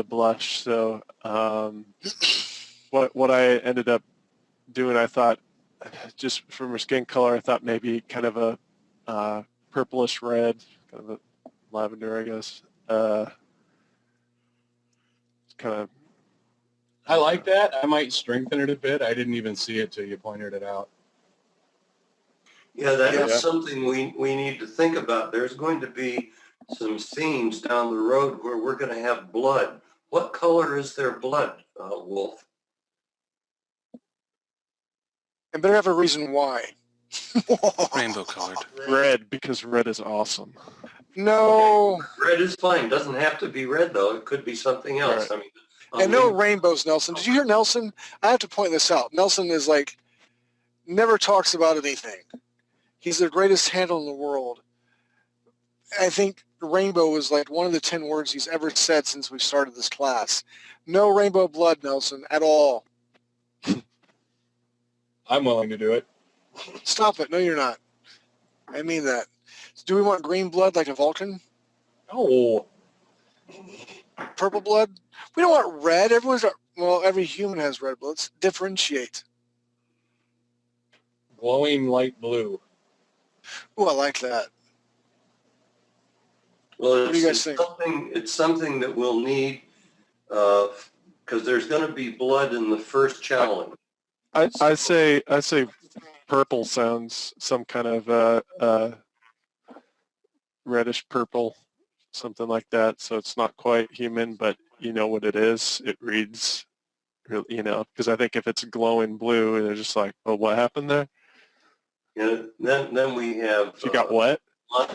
blush. So what I ended up doing, I thought, just from her skin color, I thought maybe kind of a purplish red, kind of a lavender, I guess. Kind of. I like that. I might strengthen it a bit. I didn't even see it till you pointed it out. Yeah, that is something we need to think about. There's going to be some scenes down the road where we're going to have blood. What color is their blood, Wolf? And better have a reason why. Rainbow colored. Red, because red is awesome. No. Okay. Red is fine. Doesn't have to be red, though. It could be something else. Right. I mean, And no rainbows, Nelson. Did you hear Nelson? I have to point this out. Nelson is like, never talks about anything. He's the greatest handle in the world. I think rainbow is like one of the 10 words he's ever said since we started this class. No rainbow blood, Nelson, at all. I'm willing to do it. Stop it. No, you're not. I mean that. Do we want green blood like a Vulcan? Oh, Purple blood? We don't want red. Every human has red blood. Let's differentiate. glowing light blue. Ooh, I like that. Well, What do you guys think? It's something that we'll need because there's going to be blood in the first challenge. I say purple sounds some kind of reddish purple, something like that. So it's not quite human, but you know what it is. It reads, because I think if it's glowing blue, they're just like, oh, what happened there? Yeah, then we have You got what?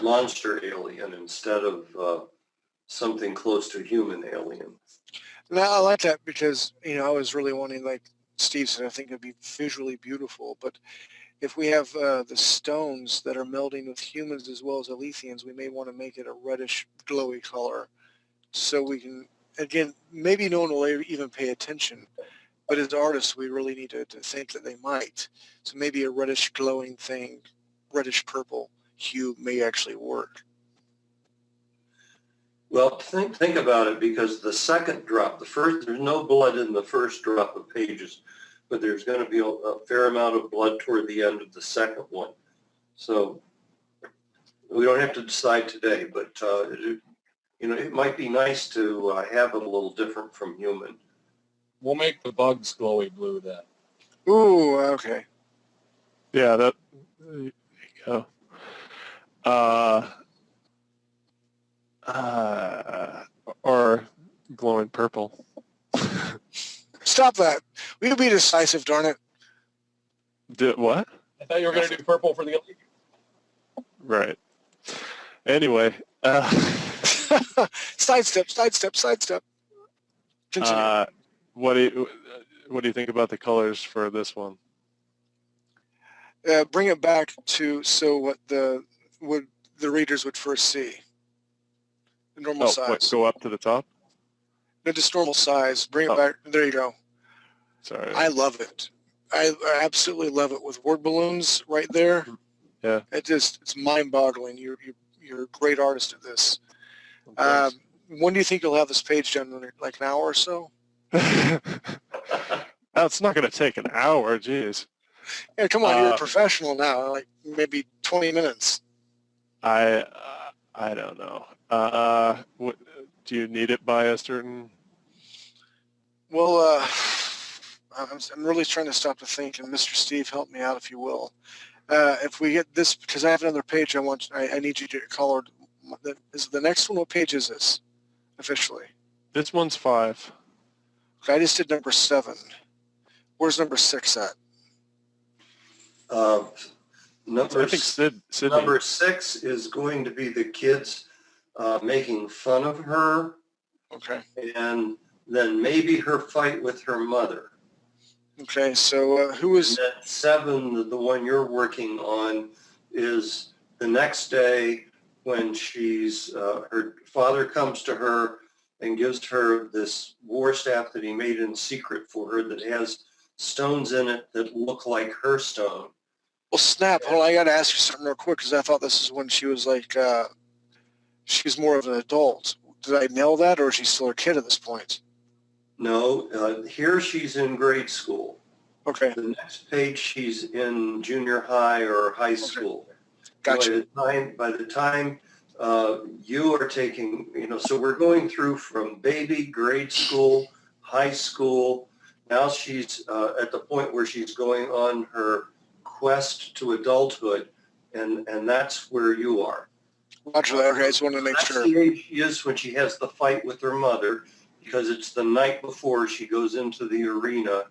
monster alien instead of something close to human alien. Now, I like that because, I was really wanting, like Steve said, I think it'd be visually beautiful. But if we have the stones that are melding with humans as well as Alethians, we may want to make it a reddish, glowy color. So we can, again, maybe no one will even pay attention. But as artists, we really need to think that they might. So maybe a reddish, glowing thing, reddish purple hue may actually work. Well, think about it, because the second drop, there's no blood in the first drop of pages, but there's going to be a fair amount of blood toward the end of the second one. So we don't have to decide today, but it might be nice to have it a little different from human. We'll make the bugs glowy blue then. Ooh, okay. Yeah, there you go. Or glowing purple. Stop that. We'll be decisive, darn it. What? I thought you were going to do purple for the... Right. Anyway. Sidestep. Continue. What do you think about the colors for this one? Bring it back to what the readers would first see. The normal size. What, go up to the top? No, just normal size. Bring it back. There you go. Sorry. I love it. I absolutely love it with word balloons right there. Yeah. It's mind-boggling. You're a great artist at this. Thanks. When do you think you'll have this page done? In like an hour or so? It's not going to take an hour. Jeez. Yeah, come on. You're a professional now. Like maybe 20 minutes. I don't know. What, do you need it by a certain? Well, I'm really trying to stop to think, and Mr. Steve, help me out if you will. If we get this, because I have another page, I need you to color. Is the next one? What page is this officially? This one's 5. I just did number 7. Where's number 6 at? Number I think Sydney. Number 6 is going to be the kids making fun of her, Okay. and then maybe her fight with her mother. Okay, so who is... And then 7, the one you're working on, is the next day when she's, her father comes to her and gives her this war staff that he made in secret for her that has stones in it that look like her stone. Well, snap. Hold on, I got to ask you something real quick because I thought this is when she was like, she was more of an adult. Did I nail that, or is she still a kid at this point? No, here she's in grade school. Okay. The next page she's in junior high or high school. Gotcha. By the time you are taking, so we're going through from baby, grade school, high school. Now she's at the point where she's going on her quest to adulthood, and that's where you are. Roger that. Okay, I just wanted to make sure. That's the age she is when she has the fight with her mother, because it's the night before she goes into the arena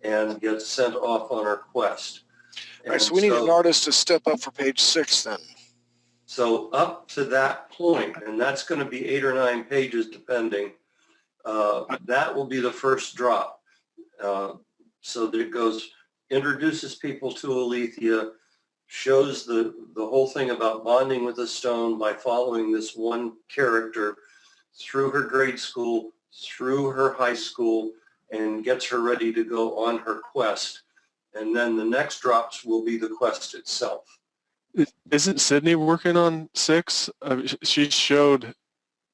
and gets sent off on her quest. All right, so we need an artist to step up for page 6 then. So up to that point, and that's going to be 8 or 9 pages depending, that will be the first drop. So that it goes, introduces people to Alethea, shows the whole thing about bonding with a stone by following this one character through her grade school, through her high school, and gets her ready to go on her quest. And then the next drops will be the quest itself. Isn't Sydney working on 6? She showed...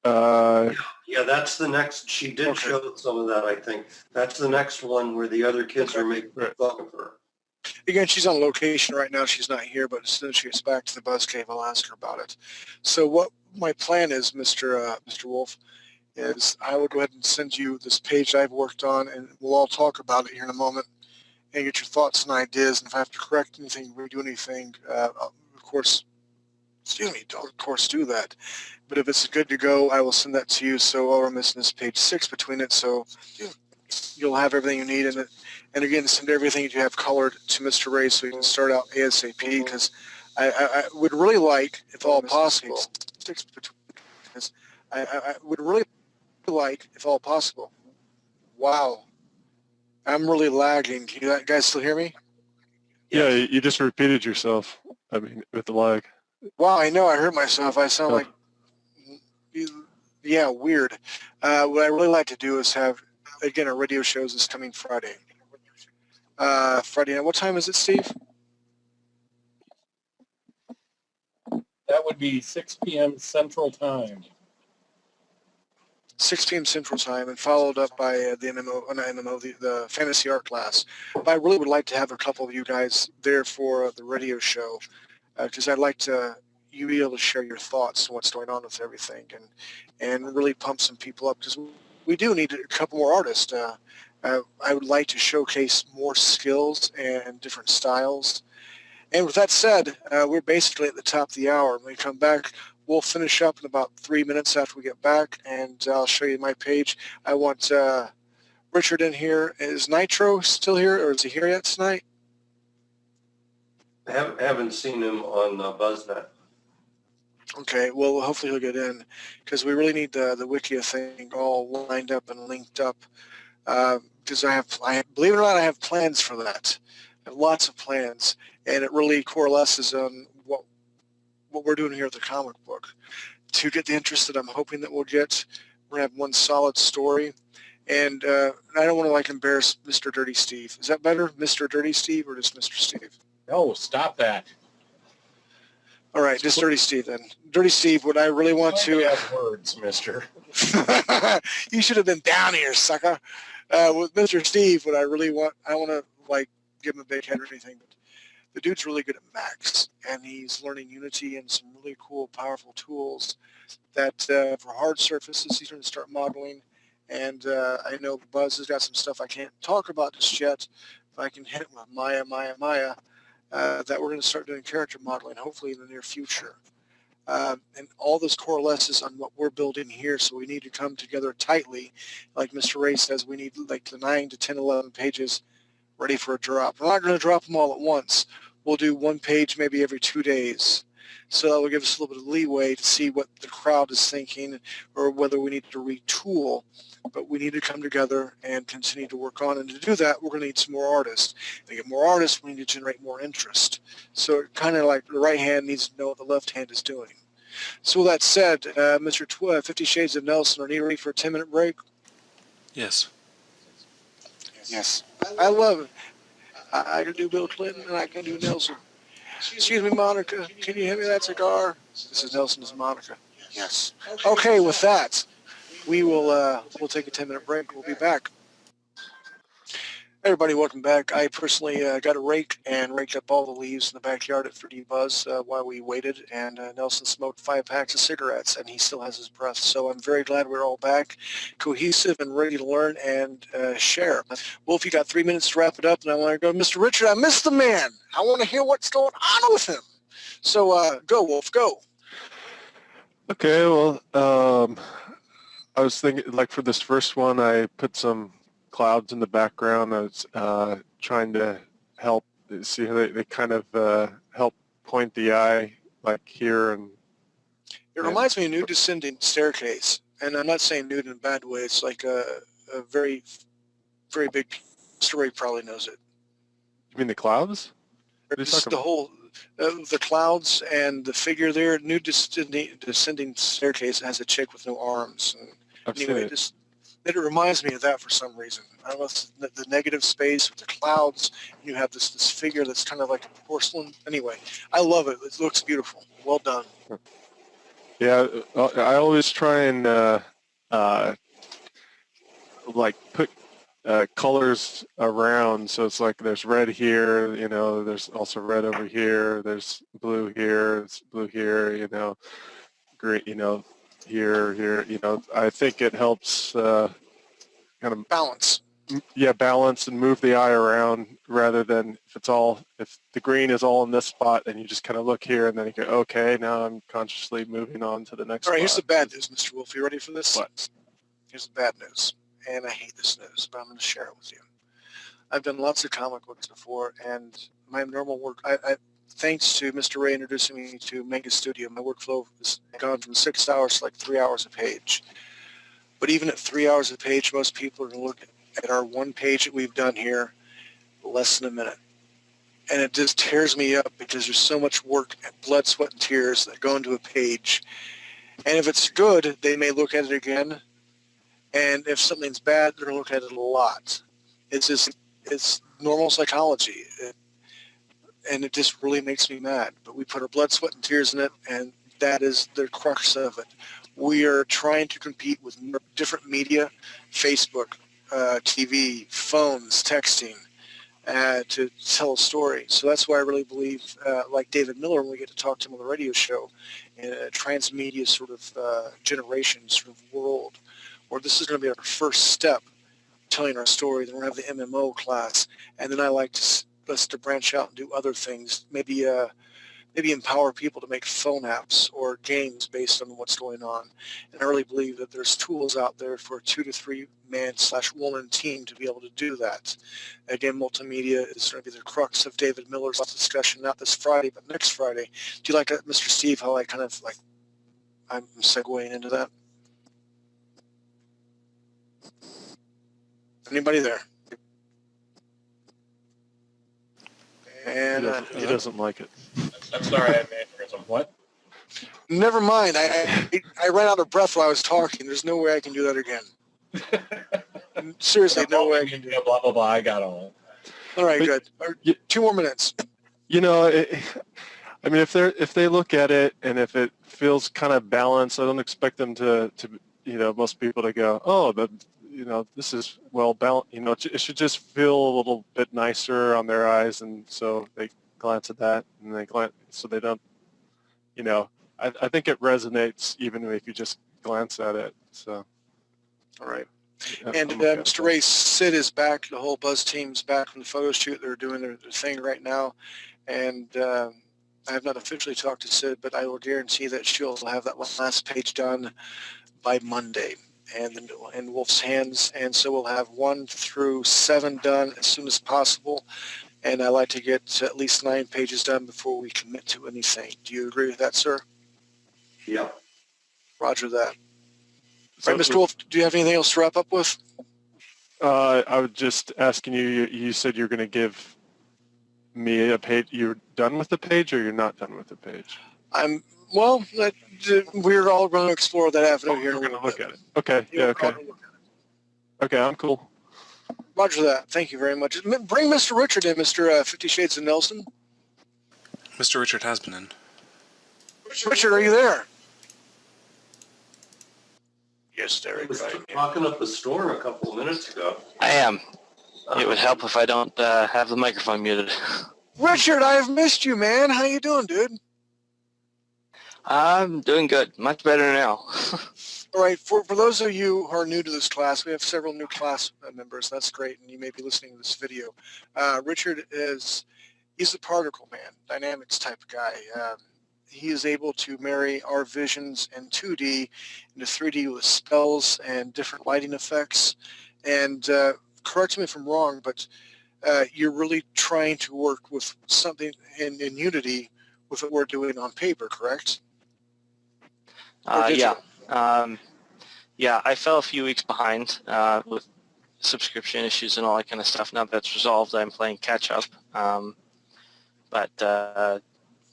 Yeah, that's the next. She did show some of that, I think. That's the next one where the other kids are making fun of her. Again, she's on location right now. She's not here, but as soon as she gets back to the Buzz Cave, I'll ask her about it. So what my plan is, Mr. Wolf, is I will go ahead and send you this page I've worked on, and we'll all talk about it here in a moment and get your thoughts and ideas. And if I have to correct anything, redo anything, of course, don't of course do that. But if it's good to go, I will send that to you. So all we're missing is page 6 between it. So you'll have everything you need in it. And again, send everything you have colored to Mr. Ray so we can start out ASAP, because I would really like, if all possible, I would really like, if all possible. Wow. I'm really lagging. Can you guys still hear me? Yeah, you just repeated yourself. I mean, with the lag. Wow, I know. I heard myself. I sound like, yeah, weird. What I really like to do is have, again, our radio shows this coming Friday. Friday night. What time is it, Steve? That would be 6 p.m. Central Time. 6 p.m. Central Time, and followed up by the fantasy art class. But I really would like to have a couple of you guys there for the radio show, because I'd like you be able to share your thoughts and what's going on with everything, and really pump some people up, because we do need a couple more artists. I would like to showcase more skills and different styles. And with that said, we're basically at the top of the hour. When we come back, we'll finish up in about 3 minutes after we get back, and I'll show you my page. I want Richard in here. Is Nitro still here, or is he here yet tonight? I haven't seen him on BuzzNet. Okay, well, hopefully he'll get in, because we really need the Wikia thing all lined up and linked up. Because believe it or not, I have plans for that. I have lots of plans, and it really coalesces on what we're doing here at the comic book. To get the interest that I'm hoping that we'll get, we're going to have one solid story. And I don't want to embarrass Mr. Dirty Steve. Is that better, Mr. Dirty Steve, or just Mr. Steve? No, stop that. All right, just Dirty Steve then. Dirty Steve, what I really want to... have words, mister. You should have been down here, sucker. With Mr. Steve, what I really want, I want to give him a big head or anything, but the dude's really good at Max, and he's learning Unity and some really cool, powerful tools that for hard surfaces he's going to start modeling. And I know Buzz has got some stuff I can't talk about just yet. If I can hit it with Maya, that we're going to start doing character modeling, hopefully in the near future. And all this coalesces on what we're building here, so we need to come together tightly. Like Mr. Ray says, we need the 9 to 10, 11 pages ready for a drop. We're not going to drop them all at once. we'll do one page maybe every 2 days. So that will give us a little bit of leeway to see what the crowd is thinking or whether we need to retool. But we need to come together and continue to work on. And to do that, we're going to need some more artists. To get more artists, we need to generate more interest. So kind of like the right hand needs to know what the left hand is doing. So with that said, Mr. 50 Shades of Nelson, are you ready for a 10-minute break? Yes. Yes. I love it. I can do Bill Clinton and I can do Nelson. Excuse me, Monica. Can you hand me that cigar? This is Nelson's Monica. Yes. Okay, with that, we'll take a 10-minute break. We'll be back. Hey everybody, welcome back. I personally got a rake and raked up all the leaves in the backyard at 3D Buzz while we waited, and Nelson smoked 5 packs of cigarettes, and he still has his breath. So I'm very glad we're all back, cohesive and ready to learn and share. Wolf, you got 3 minutes to wrap it up, and I want to go, Mr. Richard, I missed the man. I want to hear what's going on with him. So go, Wolf, go. Okay, well, I was thinking, like for this first one, I put some clouds in the background. I was trying to help see how they kind of help point the eye, like here. And it reminds me of Nude Descending Staircase, and I'm not saying nude in a bad way. It's like a very, very big story. Probably knows it. You mean the clouds? Just the whole, the clouds and the figure there. Nude Descending Staircase has a chick with no arms. And anyway, it reminds me of that for some reason. I don't know if it's the negative space with the clouds. You have this figure that's kind of like a porcelain. Anyway, I love it. It looks beautiful. Well done. Yeah, I always try and like put colors around. So it's like there's red here, you know, there's also red over here. There's blue here. It's blue here, you know, green, you know, here, you know. I think it helps kind of balance. Yeah, balance and move the eye around rather than if the green is all in this spot and you just kind of look here and then you go, okay, now I'm consciously moving on to the next All right, spot. here's the bad news, Mr. Wolf. You ready for this? What? Here's the bad news, and I hate this news, but I'm going to share it with you. I've done lots of comic books before, and my normal work, thanks to Mr. Ray introducing me to Manga Studio, my workflow has gone from 6 hours to like 3 hours a page. But even at 3 hours a page, most people are going to look at our one page that we've done here less than a minute. And it just tears me up because there's so much work and blood, sweat, and tears that go into a page. And if it's good, they may look at it again. And if something's bad, they're going to look at it a lot. It's normal psychology. And it just really makes me mad. But we put our blood, sweat, and tears in it, and that is the crux of it. We are trying to compete with different media, Facebook, TV, phones, texting, to tell a story. So that's why I really believe, like David Miller, when we get to talk to him on the radio show, in a transmedia sort of generation, sort of world, where this is going to be our first step telling our story. Then we're going to have the MMO class, and then I like us to branch out and do other things, maybe empower people to make phone apps or games based on what's going on. And I really believe that there's tools out there for a 2 to 3 man/woman team to be able to do that. Again, multimedia is going to be the crux of David Miller's discussion, not this Friday, but next Friday. Do you like that, Mr. Steve, how I kind of like, I'm segueing into that? Anybody there? And he doesn't like it. I'm sorry, I had an aneurysm. What? Never mind. I ran out of breath while I was talking. There's no way I can do that again. Seriously, no way I can do it. Blah, blah, blah. I got all. All right, good. 2 more minutes. You know, I mean, if they look at it and if it feels kind of balanced, I don't expect them to you know, most people to go, oh, but you know, this is well balanced. You know, it should just feel a little bit nicer on their eyes, and so they glance at that, and they glance, so they don't, you know, I think it resonates even if you just glance at it. So, all right. And Mr. Ray, Sid is back. The whole Buzz team's back from the photo shoot. They're doing their thing right now, and I have not officially talked to Sid, but I will guarantee that she'll have that last page done by Monday, and in Wolf's hands. And so we'll have 1 through 7 done as soon as possible. and I like to get at least 9 pages done before we commit to anything. Do you agree with that, sir? Yep. Roger that. So, All right, Mr. Wolf, do you have anything else to wrap up with? I was just asking you, you said you're going to give me a page. You're done with the page or you're not done with the page? Well, we're all going to explore that avenue here in a We're little going to bit. look at it. Okay, yeah, okay. Okay, I'm cool. Roger that. Thank you very much. Bring Mr. Richard in, Mr. 50 Shades of Nelson. Mr. Richard has been in. Richard, are you there? Yes, there I he was is. talking up a storm a couple of minutes ago. I am. It would help if I don't have the microphone muted. Richard, I've missed you, man. How you doing, dude? I'm doing good. Much better now. All right, for those of you who are new to this class, we have several new class members. That's great, and you may be listening to this video. Richard he's the particle man, dynamics type of guy. He is able to marry our visions in 2D into 3D with spells and different lighting effects. And correct me if I'm wrong, but you're really trying to work with something in Unity with what we're doing on paper, correct? Yeah. Yeah, I fell a few weeks behind with subscription issues and all that kind of stuff. Now that's resolved, I'm playing catch up. But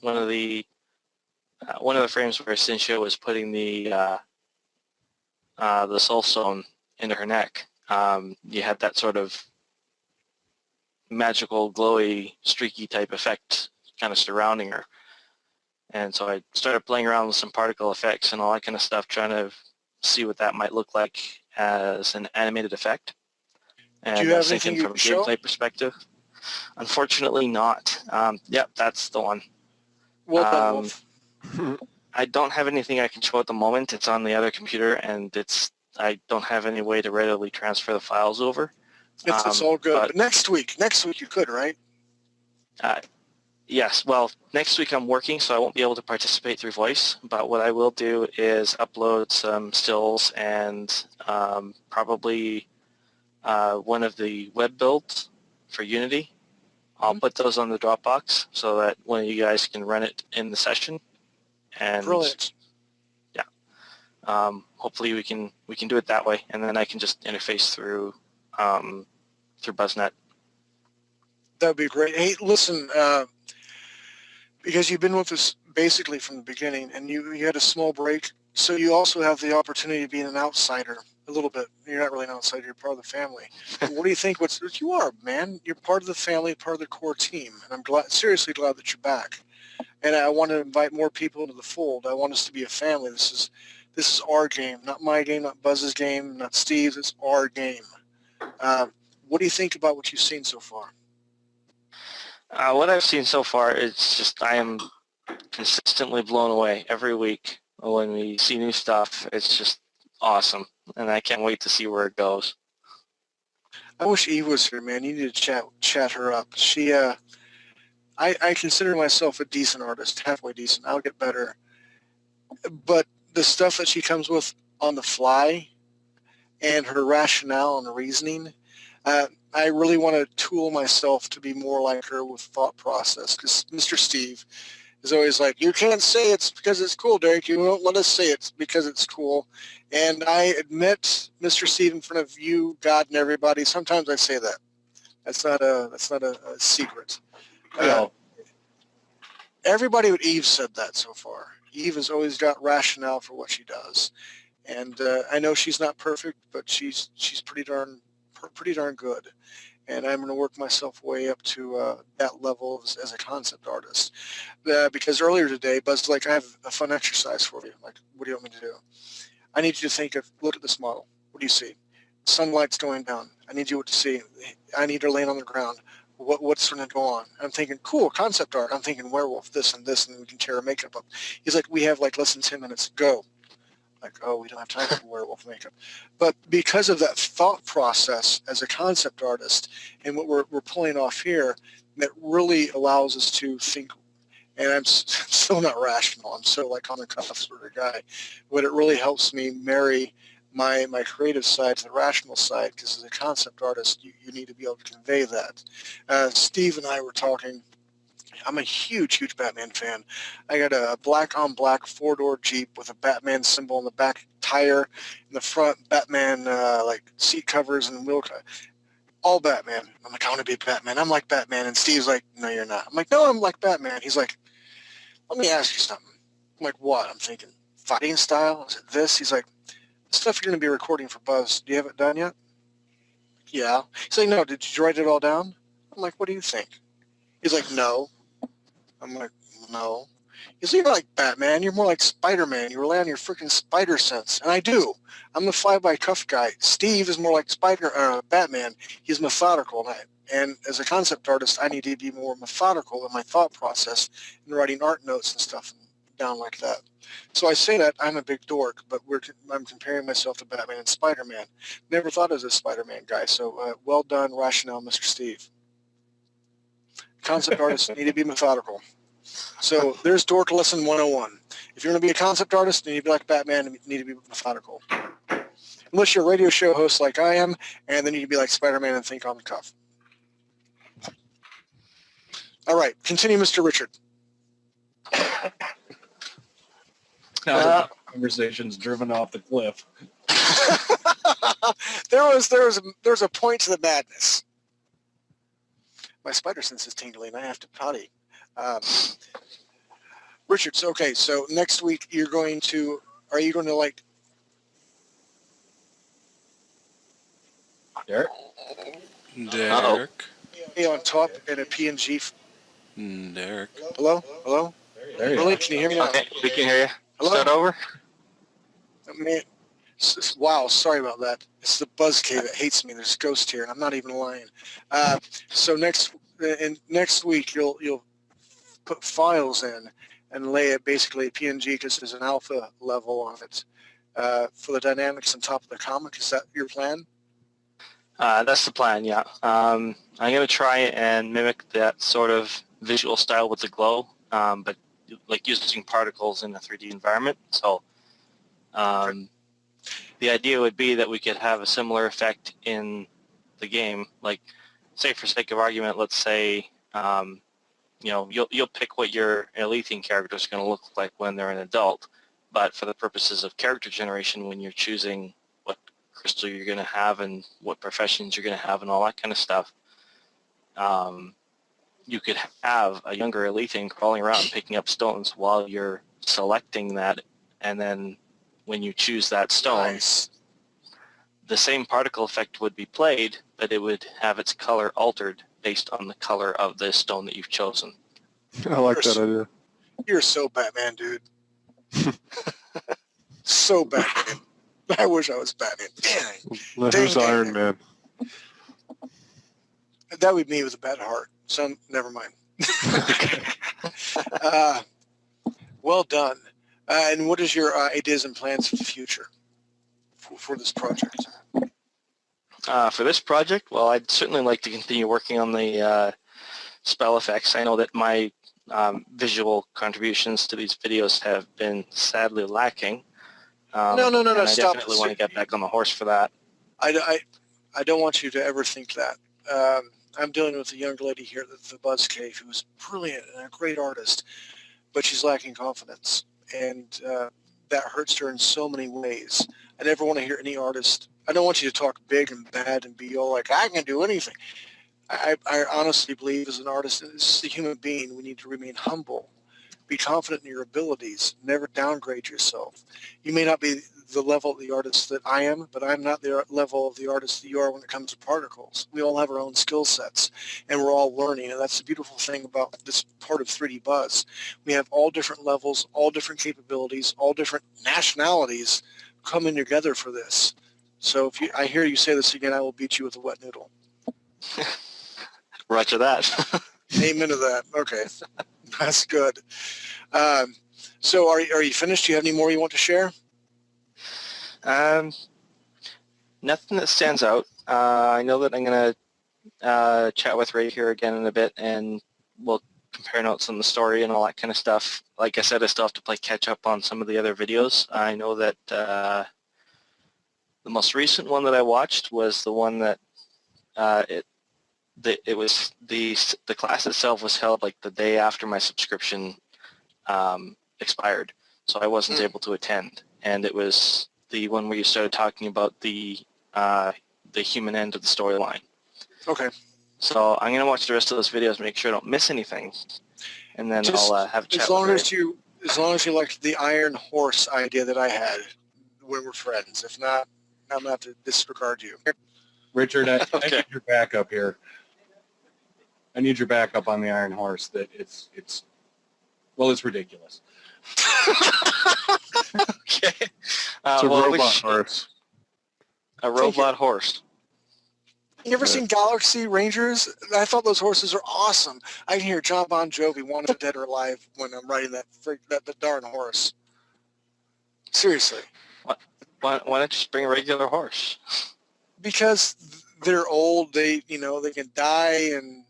one of the frames where Cynthia was putting the soul stone into her neck, you had that sort of magical, glowy, streaky type effect kind of surrounding her. And so I started playing around with some particle effects and all that kind of stuff, trying to see what that might look like as an animated effect. And Do you have thinking anything you from a can show? gameplay perspective, unfortunately not. Yep, that's the one. Well done, Wolf. I don't have anything I can show at the moment. It's on the other computer, and I don't have any way to readily transfer the files over. It's all good. But next week you could, right? Yes. Well, next week I'm working, so I won't be able to participate through voice. But what I will do is upload some stills and probably one of the web builds for Unity. I'll put those on the Dropbox so that one of you guys can run it in the session. And brilliant. Yeah. Hopefully we can do it that way, and then I can just interface through BuzzNet. That would be great. Hey, listen, because you've been with us basically from the beginning, and you had a small break, so you also have the opportunity to be an outsider a little bit. You're not really an outsider. You're part of the family. What do you think? What you are, man? You're part of the family, part of the core team, and I'm seriously glad that you're back. And I want to invite more people into the fold. I want us to be a family. This is our game, not my game, not Buzz's game, not Steve's. It's our game. What do you think about what you've seen so far? What I've seen so far is just I am consistently blown away every week when we see new stuff. It's just awesome, and I can't wait to see where it goes. I wish Eve was here, man. You need to chat her up. She, I consider myself a decent artist, halfway decent. I'll get better. But the stuff that she comes with on the fly and her rationale and reasoning, I really want to tool myself to be more like her with thought process, because Mr. Steve is always like, you can't say it's because it's cool, Derek. You won't let us say it's because it's cool. And I admit, Mr. Steve, in front of you, God, and everybody, sometimes I say that. That's not a secret. Everybody but Eve said that so far. Eve has always got rationale for what she does. And I know she's not perfect, but she's pretty darn good. And I'm going to work myself way up to that level as a concept artist. Because earlier today, Buzz, like, I have a fun exercise for you. Like, what do you want me to do? I need you to look at this model. What do you see? Sunlight's going down. I need you to see. I need her laying on the ground. What's going to go on? I'm thinking, cool, concept art. I'm thinking werewolf, this, and we can tear her makeup up. He's like, we have like less than 10 minutes. Go. Like, oh, we don't have time for werewolf makeup. But because of that thought process as a concept artist and what we're pulling off here, that really allows us to think. And I'm still not rational. I'm so like on the cuff sort of guy. But it really helps me marry my creative side to the rational side, because as a concept artist, you need to be able to convey that. Steve and I were talking. I'm a huge Batman fan. I got a black on black 4-door Jeep with a Batman symbol on the back tire, in the front Batman like seat covers and wheel all Batman. I'm like, I want to be Batman. I'm like Batman. And Steve's like, no, you're not. I'm like, no, I'm like Batman. He's like, let me ask you something. I'm like, what? I'm thinking, fighting style? Is it this? He's like, the stuff you're going to be recording for Buzz, do you have it done yet? Yeah. He's like, no, did you write it all down? I'm like, what do you think? He's like, no. I'm like, no. He's like, you're like Batman. You're more like Spider-Man. You rely on your freaking spider sense. And I do. I'm the fly-by-cuff guy. Steve is more like Batman. He's methodical. And as a concept artist, I need to be more methodical in my thought process in writing art notes and stuff down like that. So I say that I'm a big dork, but I'm comparing myself to Batman and Spider-Man. Never thought as a Spider-Man guy. So well done, rationale, Mr. Steve. Concept artists need to be methodical. So there's dork lesson 101. If you're going to be a concept artist, you need to be like Batman and you need to be methodical. Unless you're a radio show host like I am, and then you need to be like Spider-Man and think on the cuff. All right, continue, Mr. Richard. Now the conversation's driven off the cliff. There's a point to the madness. My spider sense is tingling. I have to potty. Richard, so next week are you going to like Derek? Derek? be on top in a PNG? Derek? Hello? There you Really? are. Can you hear me now? Okay, we can hear you. Hello? Start over. Man, wow, sorry about that. It's the Buzz Cave that hates me. There's a ghost here, and I'm not even lying. So next week you'll put files in and lay it basically a PNG because there's an alpha level of it for the dynamics on top of the comic. Is that your plan? That's the plan, yeah. I'm going to try and mimic that sort of visual style with the glow, but like using particles in a 3D environment. So the idea would be that we could have a similar effect in the game. Like, say for sake of argument, let's say you'll pick what your Elysian character is going to look like when they're an adult, but for the purposes of character generation, when you're choosing what crystal you're going to have and what professions you're going to have and all that kind of stuff, you could have a younger Elysian crawling around picking up stones while you're selecting that, and then when you choose that stone, Nice. the same particle effect would be played, but it would have its color altered based on the color of the stone that you've chosen. I like that idea. You're so Batman, dude. So Batman. I wish I was Batman. Dang. Who's Iron Man? That would be me with a bad heart. So never mind. Well done. And what is your ideas and plans for the future for this project? For this project, well, I'd certainly like to continue working on the spell effects. I know that my visual contributions to these videos have been sadly lacking. No, and I stop. definitely want to get back on the horse for that. I don't want you to ever think that. I'm dealing with a young lady here at the Buzz Cave who's brilliant and a great artist, but she's lacking confidence. And that hurts her in so many ways. I never want to hear any artist. I don't want you to talk big and bad and be all like, I can do anything. I honestly believe as an artist, as a human being, we need to remain humble. Be confident in your abilities. Never downgrade yourself. You may not be the level of the artist that I am, but I'm not the level of the artist that you are when it comes to particles. We all have our own skill sets, and we're all learning, and that's the beautiful thing about this part of 3D Buzz. We have all different levels, all different capabilities, all different nationalities coming together for this. So if I hear you say this again, I will beat you with a wet noodle. Roger that. Amen to that. Okay, that's good. So are you finished? Do you have any more you want to share? Nothing that stands out. I know that I'm going to chat with Ray here again in a bit, and we'll compare notes on the story and all that kind of stuff. Like I said, I still have to play catch up on some of the other videos. I know that The most recent one that I watched was the one that it was the class itself was held like the day after my subscription expired, so I wasn't able to attend. And it was the one where you started talking about the human end of the storyline. Okay. So I'm gonna watch the rest of those videos, make sure I don't miss anything, and then I'll have a chat. As long as you like the Iron Horse idea that I had, we're friends. If not, I'm gonna have to disregard you. Richard, I need your backup here. I need your backup on the Iron Horse. That it's ridiculous. Okay. It's a robot horse. A robot horse. You ever seen Galaxy Rangers? I thought those horses are awesome. I can hear John Bon Jovi, wanted dead or alive, when I'm riding that darn horse. Seriously. Why don't you just bring a regular horse? Because they're old, they can die, and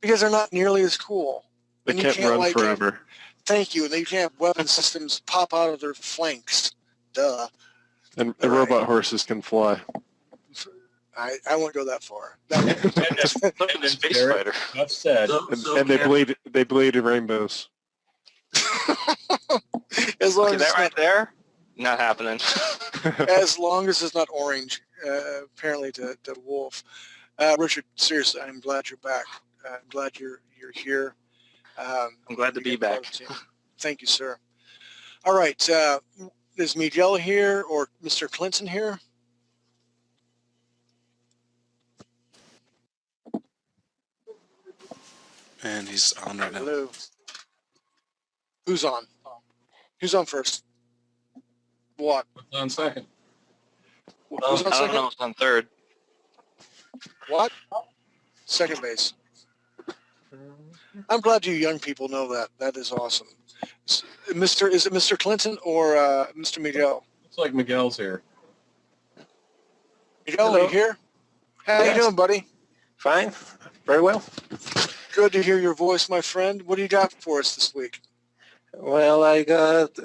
because they're not nearly as cool. They And can't run forever. Thank you. And they can't have weapon systems pop out of their flanks. Duh. And robot horses can fly. I won't go that far. Space fighter. Enough said. And they bleed in rainbows. As long as that right there, not happening. as long as it's not orange, apparently to Wolf. Richard, seriously, I'm glad you're back. I'm glad you're here. I'm glad to be back. Thank you, sir. All right. Is Miguel here or Mr. Clinton here? And he's on right now. Hello. Who's on? Who's on first? What? On second. Who's on I don't second? know. It's on third. What? Second base. I'm glad you young people know that. That is awesome. Is it Mr. Clinton or Mr. Miguel? Looks like Miguel's here. Miguel, are you here? How you doing, buddy? Fine. Very well. Good to hear your voice, my friend. What do you got for us this week? Well, I got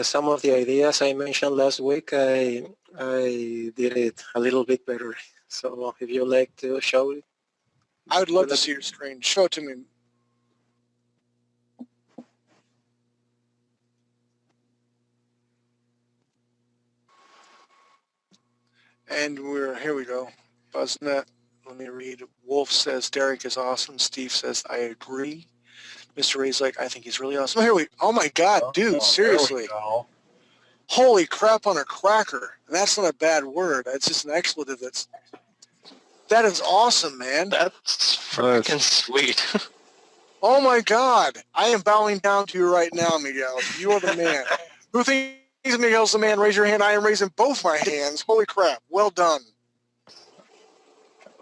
some of the ideas I mentioned last week. I did it a little bit better. So if you like to show it. I would love to see your screen. Show it to me. And here we go. BuzzNet. Let me read. Wolf says Derek is awesome. Steve says I agree. Mr. Ray's like, I think he's really awesome. Oh my God, dude, seriously. Holy crap on a cracker. That's not a bad word. It's just an expletive. That is awesome, man. That's freaking sweet. Oh my God. I am bowing down to you right now, Miguel. You are the man. Who thinks Miguel's the man? Raise your hand. I am raising both my hands. Holy crap. Well done.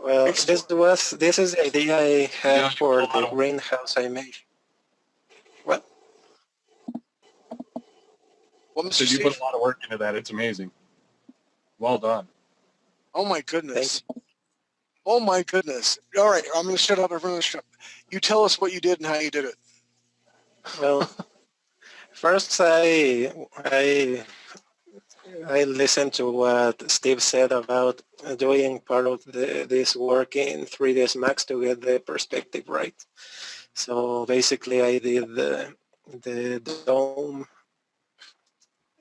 Well, this is the idea I had for the greenhouse I made. What? Well, Mr. So you Steve, put a lot of work into that. It's amazing. Well done. oh my goodness. Oh my goodness. All right, I'm going to shut up. Everyone shut up. You tell us what you did and how you did it. Well, first I listened to what Steve said about doing part of this work in 3ds Max to get the perspective right. So basically I did the dome,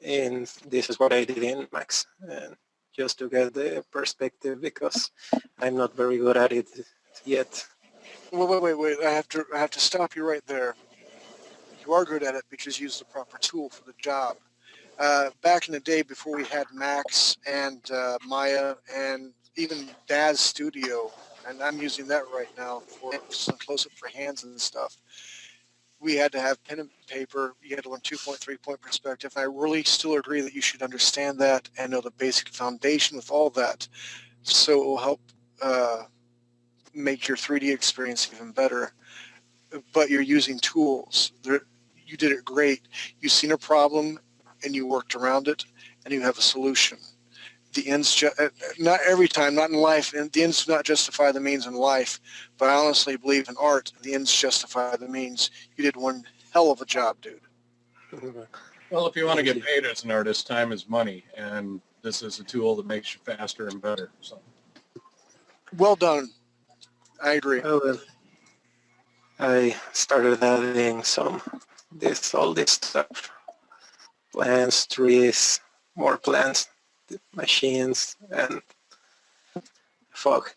and this is what I did in Max, and just to get the perspective because I'm not very good at it yet. Wait. I have to stop you right there. You are good at it because you use the proper tool for the job. Back in the day before we had Max and Maya and even Daz Studio, and I'm using that right now for some close-up for hands and stuff, we had to have pen and paper. You had to learn 2.3 point perspective. And I really still agree that you should understand that and know the basic foundation with all that, so it will help make your 3D experience even better. But you're using tools. You did it great. You've seen a problem and you worked around it, and you have a solution. The ends, not every time, not in life, and the ends do not justify the means in life, but I honestly believe in art, the ends justify the means. You did one hell of a job, dude. Well, if you want to get paid as an artist, time is money, and this is a tool that makes you faster and better. So. Well done. I agree. Well, I started adding all this stuff. Plants, trees, more plants, machines, and fog.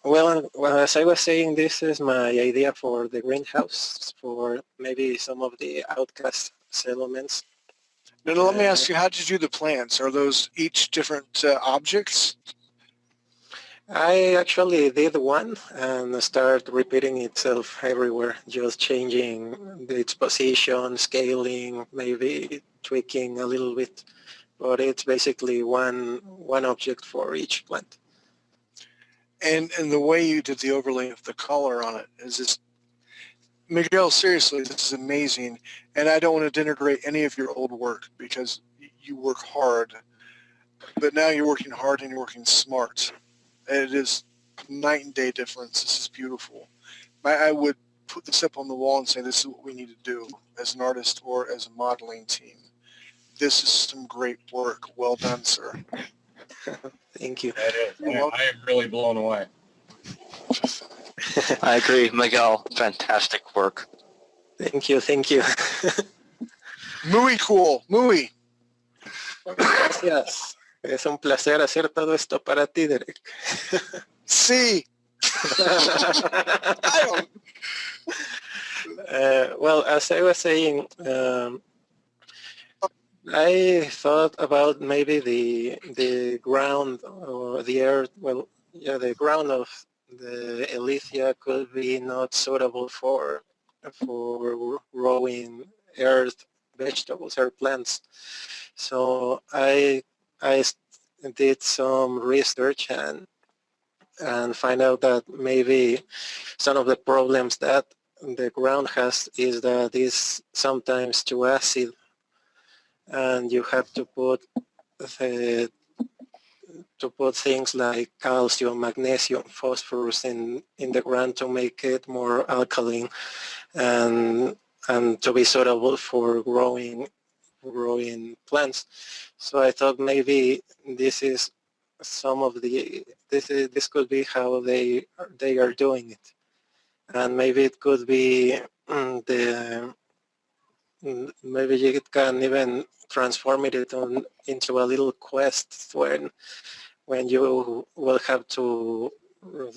Well, as I was saying, this is my idea for the greenhouse, for maybe some of the outcast settlements. Now, let me ask you, how did you do the plants? Are those each different objects? I actually did one and started repeating itself everywhere, just changing its position, scaling, maybe tweaking a little bit. But it's basically one object for each plant. And the way you did the overlay of the color on it is just, Miguel, seriously, this is amazing. And I don't want to denigrate any of your old work because you work hard. But now you're working hard and you're working smart. And it is night and day difference. This is beautiful. I would put this up on the wall and say this is what we need to do as an artist or as a modeling team. This is some great work. Well done, sir. Thank you. That is. I am really blown away. I agree, Miguel. Fantastic work. Thank you. Muy cool. Muy. Gracias. Es un placer hacer todo esto para ti, Derek. Sí. I don't. Well, as I was saying, I thought about maybe the ground or the earth. Well, yeah, the ground of the Elysia could be not suitable for growing earth vegetables or plants. So I did some research and find out that maybe some of the problems that the ground has is that it's sometimes too acid, and you have to put things like calcium, magnesium, phosphorus in the ground to make it more alkaline and to be suitable for growing plants. So I thought maybe this is this could be how they are doing it, and maybe it could be maybe you can even transform it into a little quest when you will have to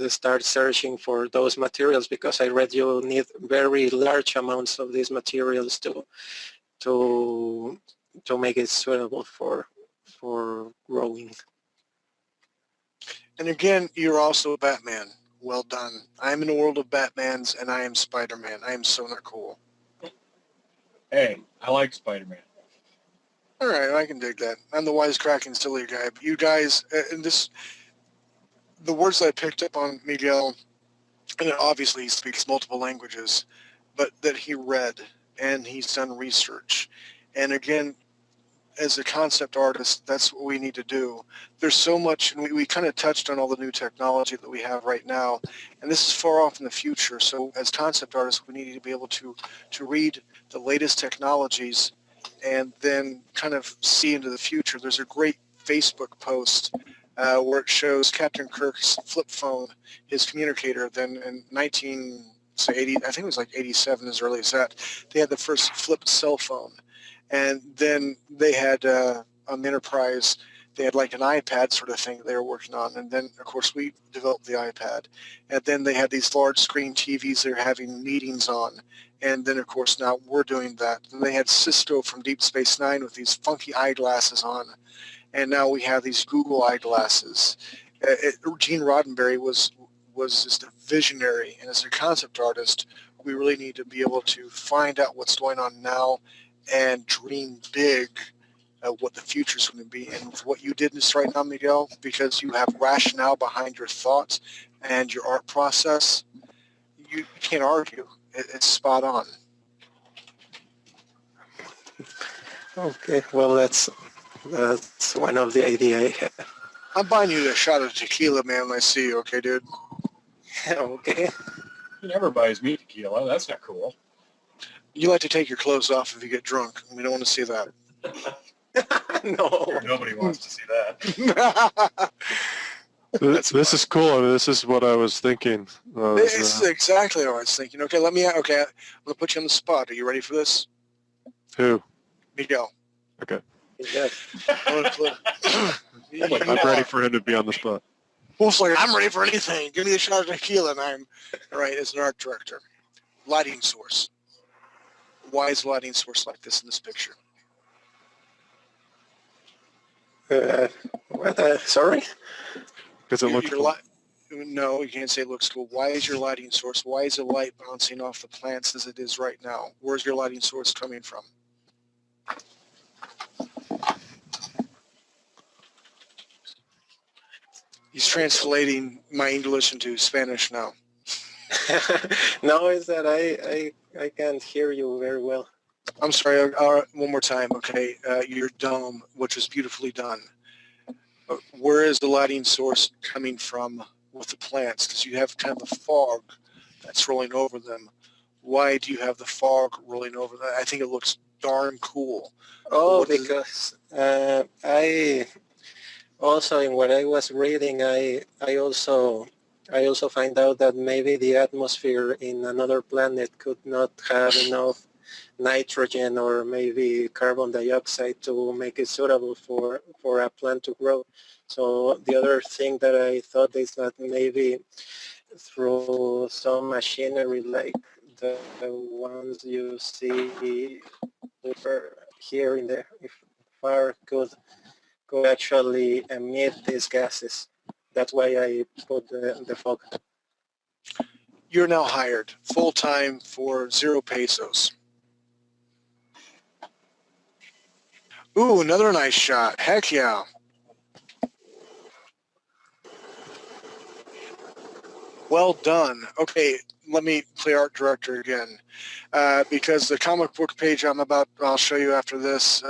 start searching for those materials, because I read you need very large amounts of these materials to make it suitable for growing. And again, you're also Batman. Well done. I'm in a world of Batmans, and I am Spider-Man. I am so not cool. Hey, I like Spider-Man. All right, I can dig that. I'm the wisecracking silly guy. But you guys, and the words that I picked up on Miguel, and obviously he speaks multiple languages, but that he read and he's done research. And again, as a concept artist, that's what we need to do. There's so much, and we kind of touched on all the new technology that we have right now, and this is far off in the future. So as concept artists, we need to be able to read the latest technologies and then kind of see into the future. There's a great Facebook post where it shows Captain Kirk's flip phone, his communicator. Then in 1980, I think it was like 87, as early as that, they had the first flip cell phone. And then they had, on the Enterprise, they had like an iPad sort of thing they were working on. And then, of course, we developed the iPad. And then they had these large screen TVs they're having meetings on. And then, of course, now we're doing that. And they had Cisco from Deep Space Nine with these funky eyeglasses on. And now we have these Google eyeglasses. Gene Roddenberry was just a visionary. And as a concept artist, we really need to be able to find out what's going on now and dream big of what the future is going to be. And what you did is right now, Miguel, because you have rationale behind your thoughts and your art process, you can't argue. It's spot on. Okay, well, that's one of the ideas I had. I'm buying you a shot of tequila, man, when I see you, okay, dude? Okay. He never buys me tequila. That's not cool. You like to take your clothes off if you get drunk. We don't want to see that. No. Nobody wants to see that. This is cool. I mean, this is what I was thinking. It's exactly what I was thinking. Okay, I'm gonna put you on the spot. Are you ready for this? Who? Miguel. Okay. Yeah. I'm ready for him to be on the spot. Wolf's like, I'm ready for anything. Give me a shot of tequila, and I'm all right. As an art director, lighting source. Why is lighting source like this in this picture? What? Sorry? Because it looks cool. No, you can't say it looks cool. Why is your lighting source? Why is the light bouncing off the plants as it is right now? Where's your lighting source coming from? He's translating my English into Spanish now. No, it's that I can't hear you very well. I'm sorry, one more time, okay? Your dome, which was beautifully done. Where is the lighting source coming from with the plants? Because you have kind of a fog that's rolling over them. Why do you have the fog rolling over that? I think it looks darn cool. Oh, because I also, in what I was reading, I also find out that maybe the atmosphere in another planet could not have enough nitrogen or maybe carbon dioxide to make it suitable for a plant to grow. So the other thing that I thought is that maybe through some machinery like the ones you see here in the far could actually emit these gases. That's why I put the fog. You're now hired full-time for 0 pesos. Ooh, another nice shot. Heck yeah. Well done. Okay, let me play art director again. Because the comic book page I'll show you after this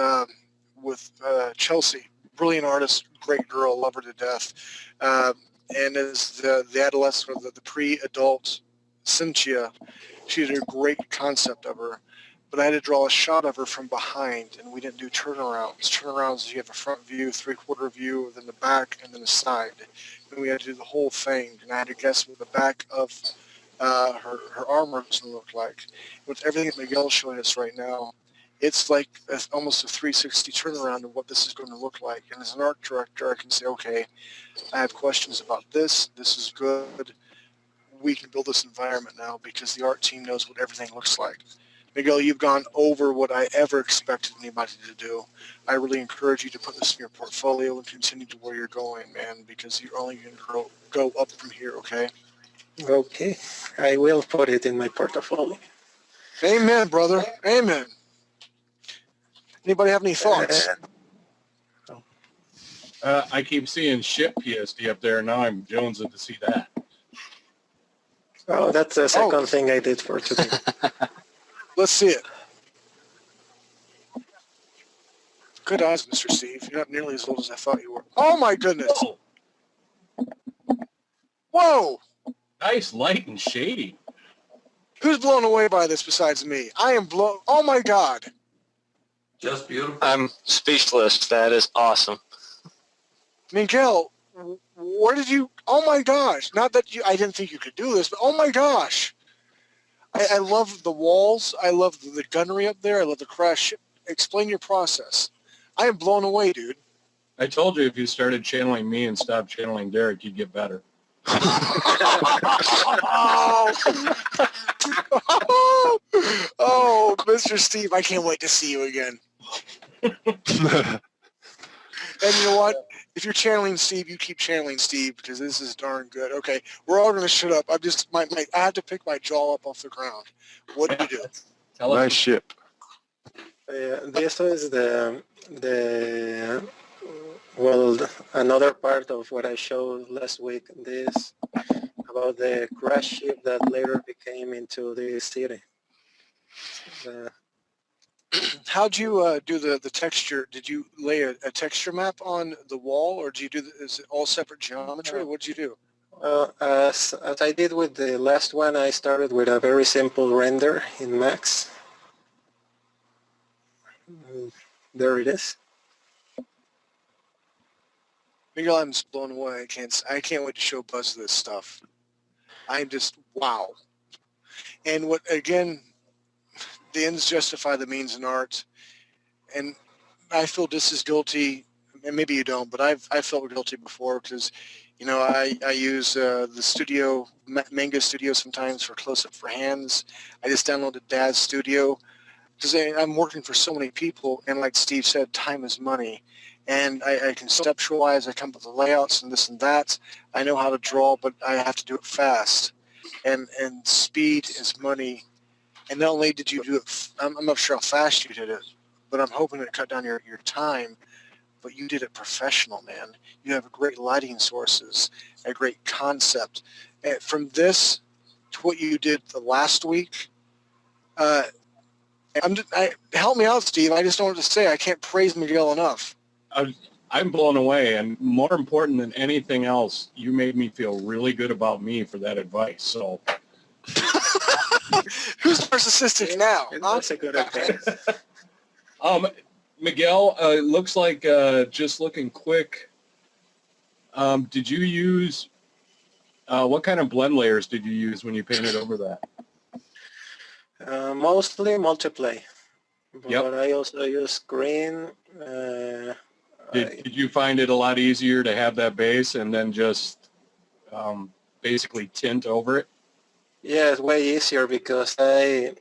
with Chelsea, brilliant artist, great girl, love her to death. And as the adolescent, the pre-adult Cynthia, she did a great concept of her. But I had to draw a shot of her from behind, and we didn't do turnarounds. Turnarounds, you have a front view, 3/4 view, then the back, and then the side. And we had to do the whole thing, and I had to guess what the back of her armor was going to look like. With everything that Miguel's showing us right now, it's like almost a 360 turnaround of what this is going to look like. And as an art director, I can say, okay, I have questions about this. This is good. We can build this environment now because the art team knows what everything looks like. Miguel, you've gone over what I ever expected anybody to do. I really encourage you to put this in your portfolio and continue to where you're going, man, because you're only going to go up from here, okay? Okay, I will put it in my portfolio. Amen, brother. Amen. Anybody have any thoughts? I keep seeing ship PSD up there, and now I'm jonesing to see that. Oh, that's the second thing I did for today. Let's see it. Good eyes, Mr. Steve. You're not nearly as old as I thought you were. Oh, my goodness. Oh, Whoa. nice light and shady. Who's blown away by this besides me? I am blown. Oh, my God. Just beautiful. I'm speechless. That is awesome. Miguel, where did you... Oh, my gosh. Not that I didn't think you could do this, but oh, my gosh. I love the walls. I love the gunnery up there. I love the crash ship. Explain your process. I am blown away, dude. I told you if you started channeling me and stopped channeling Derek, you'd get better. Oh, Mr. Steve, I can't wait to see you again. And you know what? If you're channeling Steve, you keep channeling Steve because this is darn good. Okay, we're all going to shut up. I had to pick my jaw up off the ground. What did you do? Nice ship. This is another part of what I showed last week. This about the crash ship that later became into the city. How'd you do the texture? Did you lay a texture map on the wall, or do you do? Is it all separate geometry? What'd you do? As I did with the last one, I started with a very simple render in Max. There it is. Miguel, I'm just blown away. I can't wait to show Buzz this stuff. I'm just, wow. And what, again, the ends justify the means in art. And I feel just as guilty, and maybe you don't, but I felt guilty before because, you know, I use the studio, Manga Studio sometimes for close-up for hands. I just downloaded Dad's Studio because I'm working for so many people, and like Steve said, time is money. And I conceptualize, I come up with the layouts and this and that. I know how to draw, but I have to do it fast. And speed is money. And not only did you do it, I'm not sure how fast you did it, but I'm hoping it cut down your time. But you did it professional, man. You have great lighting sources, a great concept. And from this to what you did the last week, help me out, Steve. I just don't know what to say. I can't praise Miguel enough. I'm blown away, and more important than anything else, you made me feel really good about me for that advice. So, who's narcissistic now? That's a good advice. Miguel, it looks like just looking quick. Did you use what kind of blend layers did you use when you painted over that? Mostly multiply, but Yep. I also use green. Did you find it a lot easier to have that base and then just basically tint over it? Yeah, it's way easier because it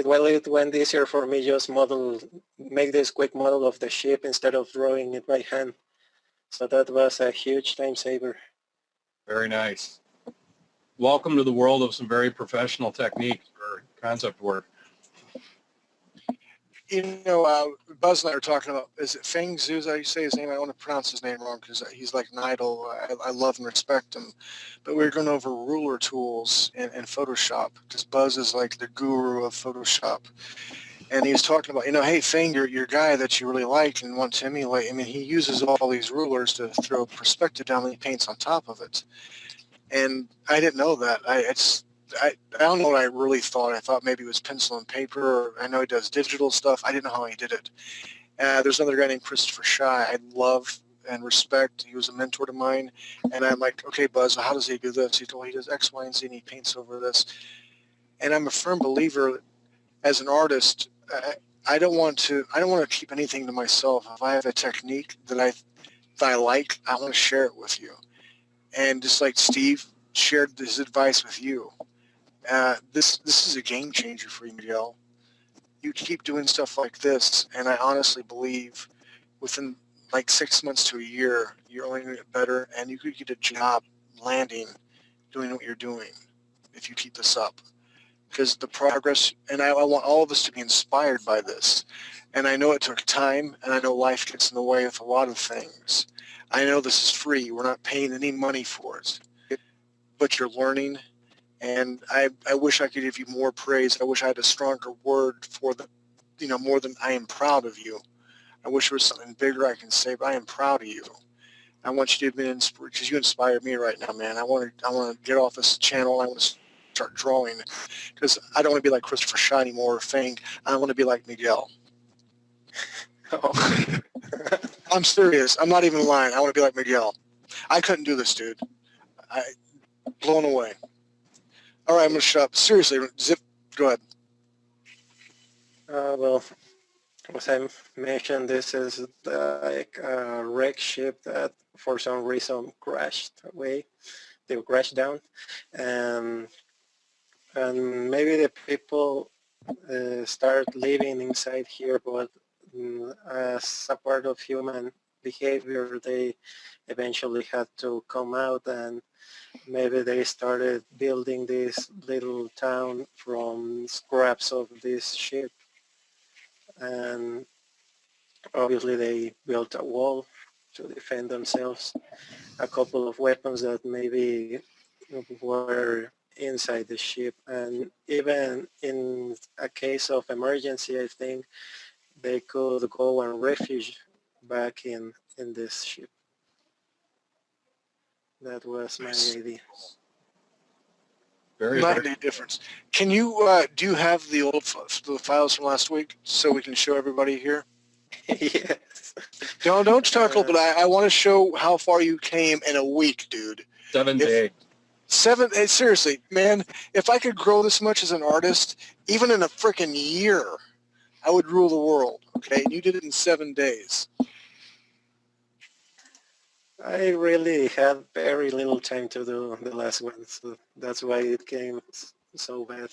went easier for me just make this quick model of the ship instead of drawing it by hand. So that was a huge time saver. Very nice. Welcome to the world of some very professional techniques for concept work. You know, Buzz and I were talking about, is it Feng Zhu, is that how you say his name? I don't want to pronounce his name wrong because he's like an idol. I love and respect him. But we were going over ruler tools in Photoshop because Buzz is like the guru of Photoshop. And he was talking about, you know, hey, Feng, your guy that you really like and want to emulate, I mean, he uses all these rulers to throw perspective down and he paints on top of it. And I didn't know that. I don't know what I really thought. I thought maybe it was pencil and paper, or I know he does digital stuff. I didn't know how he did it. There's another guy named Christopher Shy I love and respect. He was a mentor to mine. And I'm like, okay, Buzz, how does he do this? He told me he does X, Y, and Z, and he paints over this. And I'm a firm believer as an artist, I don't want to keep anything to myself. If I have a technique that I like, I want to share it with you. And just like Steve shared his advice with you, this is a game changer for you, Miguel. You keep doing stuff like this, and I honestly believe within like 6 months to a year, you're only going to get better, and you could get a job landing doing what you're doing if you keep this up. Because the progress, and I want all of us to be inspired by this. And I know it took time, and I know life gets in the way of a lot of things. I know this is free. We're not paying any money for it. But you're learning, and I wish I could give you more praise. I wish I had a stronger word for more than I am proud of you. I wish there was something bigger I can say, but I am proud of you. I want you to be inspired, because you inspire me right now, man. I want to get off this channel. I want to start drawing, because I don't want to be like Christopher Shy anymore or Fang. I want to be like Miguel. I'm serious. I'm not even lying. I want to be like Miguel. I couldn't do this, dude. Blown away. All right, I'm going to shut up. Seriously, Zip, go ahead. Well, as I mentioned, this is like a wreck ship that for some reason crashed away. They crashed down. And maybe the people start living inside here, but as a part of human behavior, they eventually had to come out, and maybe they started building this little town from scraps of this ship. And obviously they built a wall to defend themselves, a couple of weapons that maybe were inside the ship, and even in a case of emergency, I think they could go and refuge back in this ship. That was my idea. Night and day difference. Can you do you have the old files from last week so we can show everybody here? Yes. Don't chuckle, but I want to show how far you came in a week, dude. 7 days. Seriously, man, if I could grow this much as an artist, even in a freaking year, I would rule the world, okay? And you did it in 7 days. I really had very little time to do the last one, so that's why it came so bad.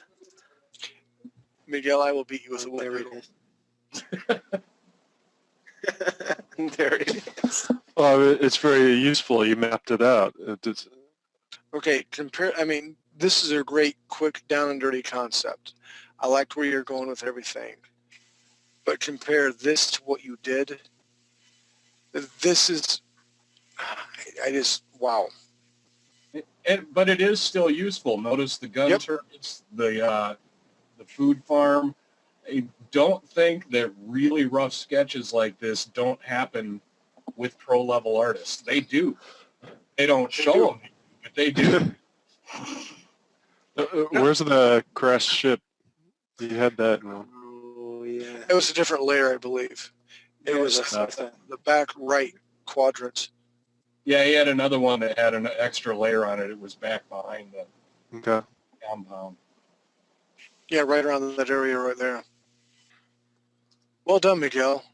Miguel, I will beat you with a wet There it noodle. is. There it is. Well, it's very useful. You mapped it out. Okay, this is a great, quick, down and dirty concept. I liked where you're going with everything. But compare this to what you did. This is, wow. But it is still useful. Notice the gun turrets, the food farm. I don't think that really rough sketches like this don't happen with pro-level artists. They do. They don't show them, but they do. Where's the crashed ship? You had that. Oh, yeah. It was a different layer, I believe. It was the back right quadrant. Yeah, he had another one that had an extra layer on it. It was back behind the compound. Yeah, right around that area right there. Well done, Miguel.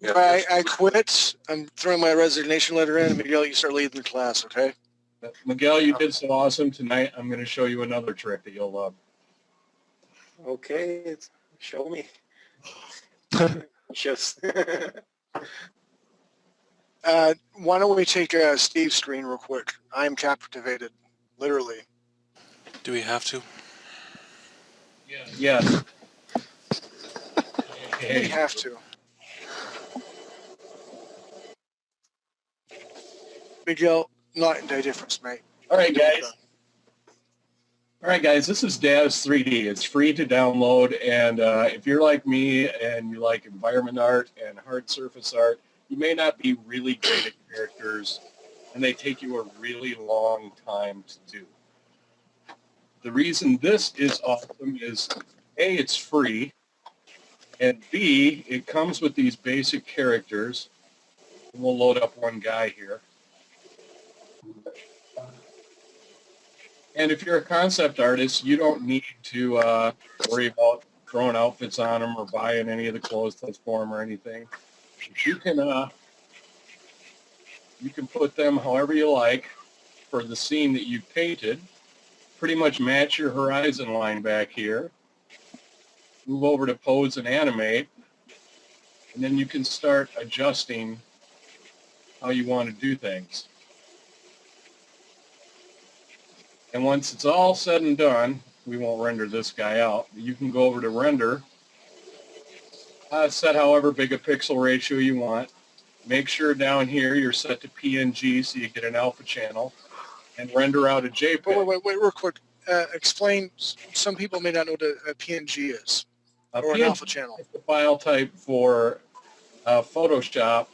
Yeah, I quit. I'm throwing my resignation letter in. Miguel, you start leading the class, okay? Miguel, you did so awesome tonight. I'm going to show you another trick that you'll love. Okay, show me. Just. Why don't we take Steve's screen real quick? I am captivated, literally. Do we have to? Yes. We have to. Miguel, night and day difference, mate. All right, guys. This is Daz 3D. It's free to download, and if you're like me and you like environment art and hard surface art, you may not be really great at characters, and they take you a really long time to do. The reason this is awesome is, A, it's free, and B, it comes with these basic characters. We'll load up one guy here. And if you're a concept artist, you don't need to worry about throwing outfits on them or buying any of the clothes that's for them or anything. You can put them however you like for the scene that you painted. Pretty much match your horizon line back here. Move over to pose and animate, and then you can start adjusting how you want to do things. And once it's all said and done, we won't render this guy out. You can go over to render, set however big a pixel ratio you want. Make sure down here you're set to PNG so you get an alpha channel, and render out a JPEG. Wait, real quick. Explain, some people may not know what a PNG is, or an alpha channel. It's the file type for Photoshop.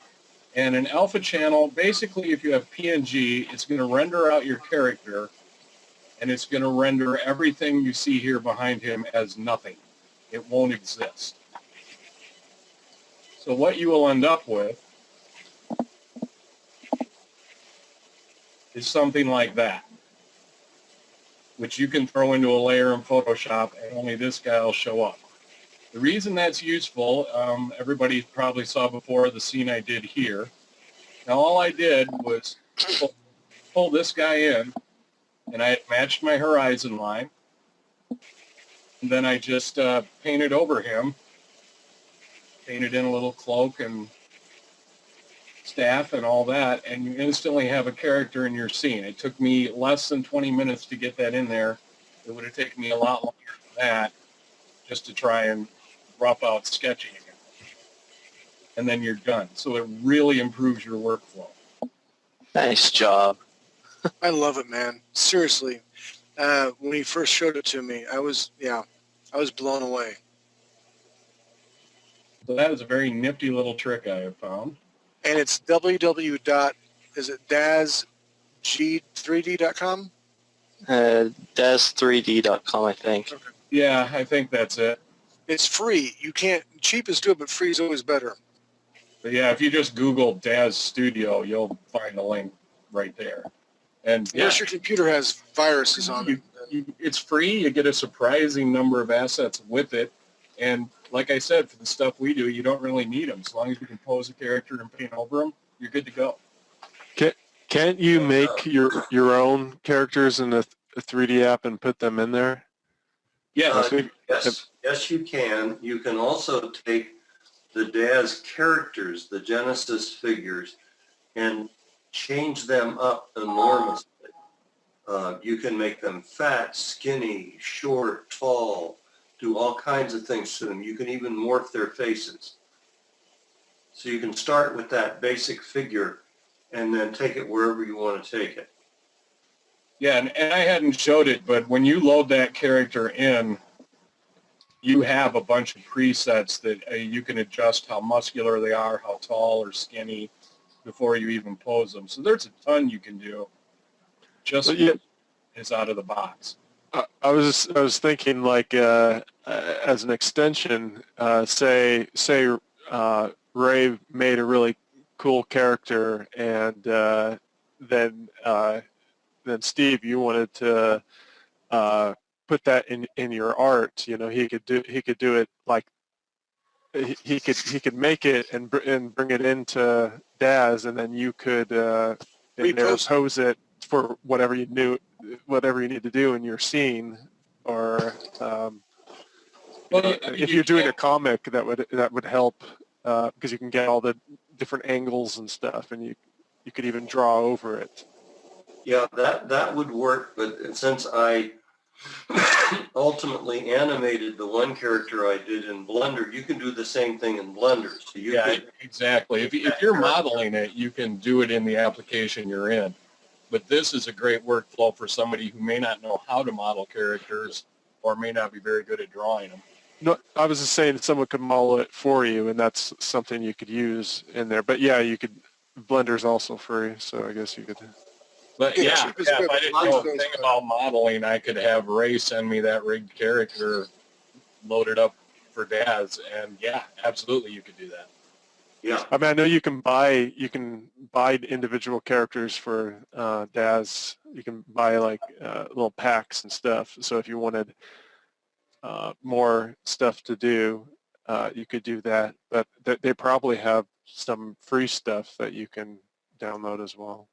And an alpha channel, basically if you have PNG, it's going to render out your character, and it's going to render everything you see here behind him as nothing. It won't exist. So what you will end up with is something like that, which you can throw into a layer in Photoshop, and only this guy will show up. The reason that's useful, everybody probably saw before the scene I did here. Now all I did was pull this guy in, and I had matched my horizon line, and then I just painted over him, painted in a little cloak and staff and all that, and you instantly have a character in your scene. It took me less than 20 minutes to get that in there. It would have taken me a lot longer than that just to try and rough out sketching again. And then you're done. So it really improves your workflow. Nice job. I love it, man. Seriously. When he first showed it to me, I was blown away. So that is a very nifty little trick I have found. And it's www.daz3d.com? Daz3d.com, I think. Okay. Yeah, I think that's it. It's free. You can't, cheap is good, but free is always better. But yeah, if you just Google Daz Studio, you'll find the link right there. And yeah, Unless your computer has viruses on it. it's free. You get a surprising number of assets with it. And like I said, for the stuff we do, you don't really need them. As long as you can pose a character and paint over them, you're good to go. Can't you make your own characters in a 3D app and put them in there? Yeah. Yes, you can. You can also take the Daz characters, the Genesis figures, and change them up enormously. You can make them fat, skinny, short, tall, do all kinds of things to them. You can even morph their faces. So you can start with that basic figure and then take it wherever you want to take it. Yeah, and I hadn't showed it, but when you load that character in, you have a bunch of presets that you can adjust how muscular they are, how tall or skinny before you even pose them. So there's a ton you can do just is out of the box. I was thinking like as an extension, say Ray made a really cool character, and then Steve, you wanted to put that in your art. You know, he could do it like he could make it and bring it into Daz, and then you could pose it for whatever you need to do in your scene, or if you're doing a comic, that would help because you can get all the different angles and stuff, and you could even draw over it. Yeah, that would work, but since I ultimately animated the one character I did in Blender, you can do the same thing in Blender. So exactly. If you're modeling it, you can do it in the application you're in. But this is a great workflow for somebody who may not know how to model characters or may not be very good at drawing them. No, I was just saying someone could model it for you, and that's something you could use in there. But yeah, you could. Blender's also free, so I guess you could. But yeah, if I didn't know anything about modeling, I could have Ray send me that rigged character loaded up for Daz, and yeah, absolutely, you could do that. Yeah, I mean, I know you can buy individual characters for Daz. You can buy like little packs and stuff. So if you wanted more stuff to do, you could do that. But they probably have some free stuff that you can download as well.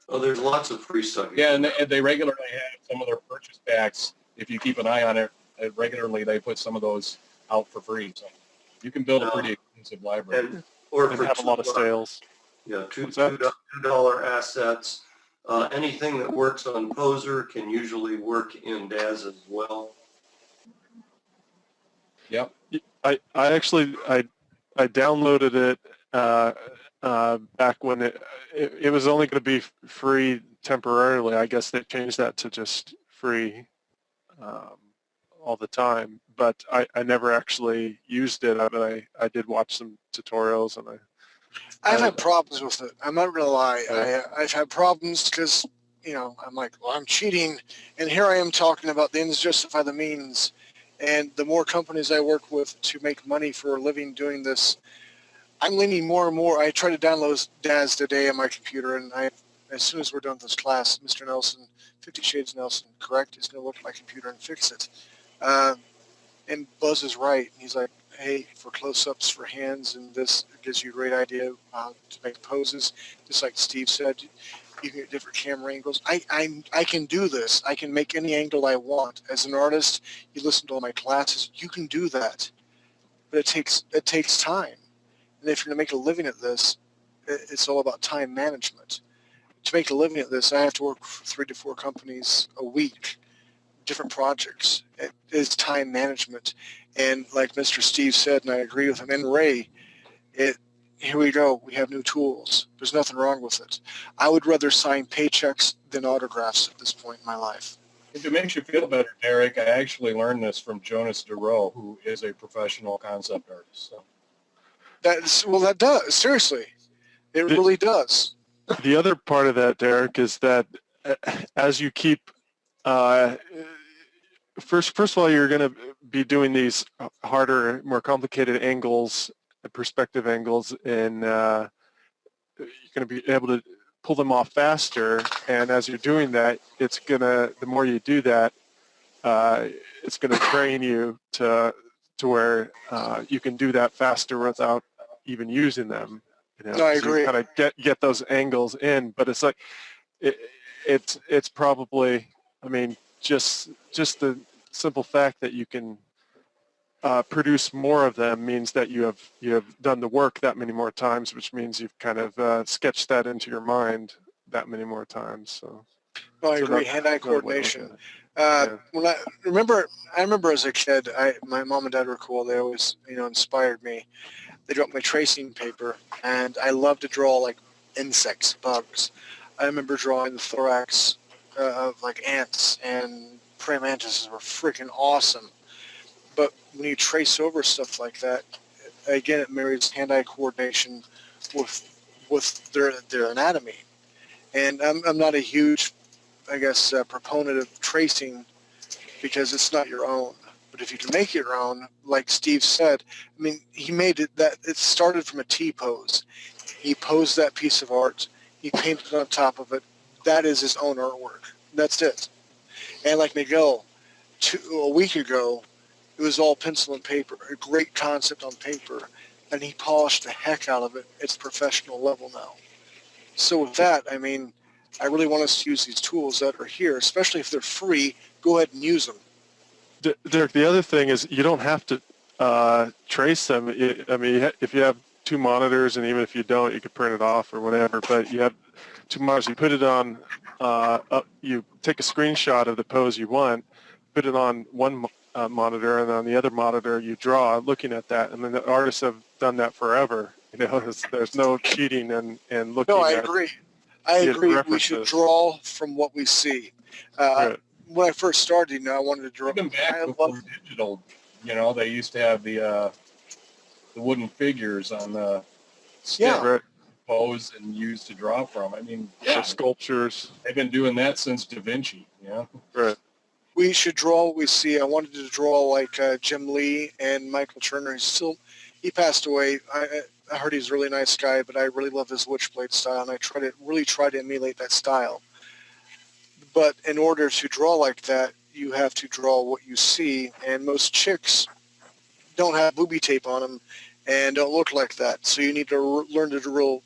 Oh, there's lots of free stuff. Yeah, and they regularly have some of their purchase packs. If you keep an eye on it, regularly they put some of those out for free. So you can build a pretty expensive library. And have a lot of sales. Yeah, $2 assets. Anything that works on Poser can usually work in Daz as well. Yep. I downloaded it back when it was only going to be free temporarily. I guess they changed that to just free all the time. But I never actually used it. But I did watch some tutorials, and I've had problems with it. I'm not going to lie. I've had problems because, I'm like, well, I'm cheating. And here I am talking about the ends justify the means. And the more companies I work with to make money for a living doing this, I'm leaning more and more. I try to download Daz today on my computer, and as soon as we're done with this class, Mr. Nelson, 50 Shades Nelson, correct, is going to look at my computer and fix it. And Buzz is right. He's like, hey, for close-ups, for hands, and this gives you a great idea to make poses. Just like Steve said, you can get different camera angles. I can do this. I can make any angle I want. As an artist, you listen to all my classes, you can do that. But it takes time. And if you're going to make a living at this, it's all about time management. To make a living at this, I have to work for 3 to 4 companies a week, different projects. It is time management. And like Mr. Steve said, and I agree with him, and Ray, here we go. We have new tools. There's nothing wrong with it. I would rather sign paychecks than autographs at this point in my life. If it makes you feel better, Derek, I actually learned this from Jonas DeRoe, who is a professional concept artist. So. That does. Seriously. It really does. The other part of that, Derek, is that as you keep first of all, you're going to be doing these harder, more complicated angles, perspective angles, and you're going to be able to pull them off faster. And as you're doing that, the more you do that, it's going to train you to where you can do that faster without even using them. No, I agree. You kind of get those angles in, but it's like it's probably, I mean, just the simple fact that you can produce more of them means that you have done the work that many more times, which means you've kind of sketched that into your mind that many more times. So. No, I agree. Hand-eye coordination. When I remember as a kid, my mom and dad were cool. They always, inspired me. They dropped my tracing paper, and I love to draw like insects, bugs. I remember drawing the thorax of like ants, and praying mantises were freaking awesome. But when you trace over stuff like that, again, it marries hand-eye coordination with their anatomy. And I'm not a huge, I guess, proponent of tracing because it's not your own. But if you can make your own, like Steve said, I mean, he made it that it started from a T-pose. He posed that piece of art. He painted on top of it. That is his own artwork. That's it. And like Miguel, a week ago, it was all pencil and paper, a great concept on paper, and he polished the heck out of it. It's professional level now. So with that, I mean, I really want us to use these tools that are here, especially if they're free. Go ahead and use them. Derek, the other thing is you don't have to trace them. I mean, if you have two monitors, and even if you don't, you could print it off or whatever, but you have two monitors, you put it on, you take a screenshot of the pose you want, put it on one monitor, and on the other monitor you draw looking at that, and then the artists have done that forever. There's no cheating and looking No, I at agree. I agree. references. We should draw from what we see. Right. When I first started, I wanted to draw. Even back before digital, they used to have the wooden figures on the stick Right. pose and used to draw from. I mean, For sculptures. they've been doing that since Da Vinci. Right. We should draw what we see. I wanted to draw like Jim Lee and Michael Turner. He passed away. I heard he's a really nice guy, but I really love his Witchblade style, and I really try to emulate that style. But in order to draw like that, you have to draw what you see, and most chicks don't have booby tape on them and don't look like that. So you need to learn to draw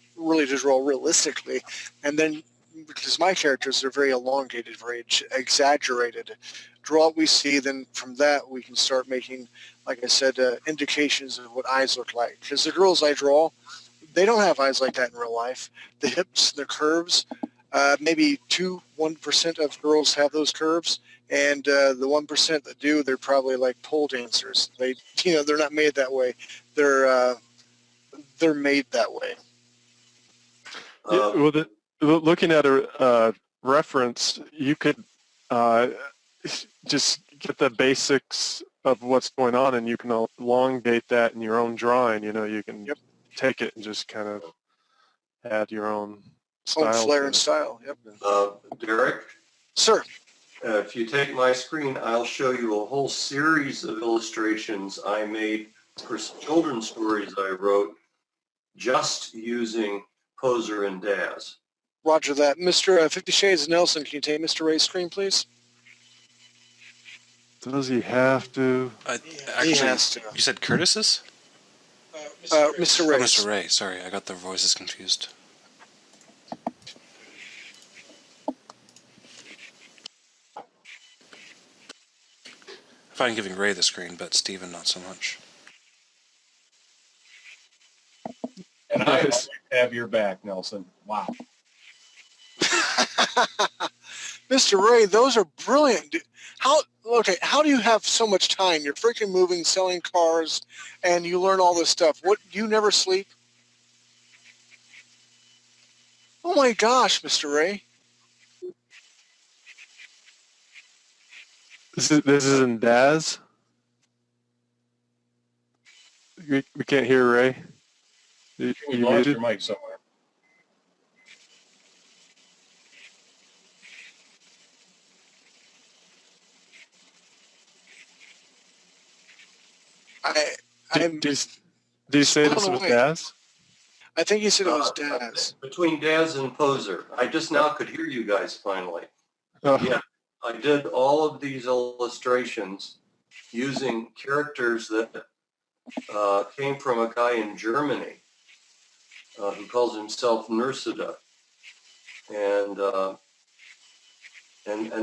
realistically, and then because my characters are very elongated, very exaggerated, draw what we see. Then from that we can start making, like I said, indications of what eyes look like. Because the girls I draw, they don't have eyes like that in real life. The hips, the curves. Maybe 1% of girls have those curves, and the 1% that do, they're probably like pole dancers. They're not made that way. They're made that way. Looking at a reference, you could just get the basics of what's going on, and you can elongate that in your own drawing. You can take it and just kind of add your own style. Own flair and style, yep. Derek? Sir? If you take my screen, I'll show you a whole series of illustrations I made for some children's stories I wrote just using Poser and Daz. Roger that. Mr. 50 Shades Nelson, can you take Mr. Ray's screen, please? Does he have to? He has to. You said Curtis's? Mr. Ray. Oh, Mr. Ray. Sorry, I got their voices confused. I'm fine giving Ray the screen, but Steven not so much. And I always have your back, Nelson. Wow. Mr. Ray, those are brilliant. How do you have so much time? You're freaking moving, selling cars, and you learn all this stuff. What, do you never sleep? Oh my gosh, Mr. Ray. This is in Daz. We can't hear Ray. We lost your mic somewhere. I'm Did you say this blown was away. Daz? I think he said it was Daz. Between Daz and Poser. I just now could hear you guys finally. Oh, Yeah, I did all of these illustrations using characters that came from a guy in Germany who calls himself Nursida. And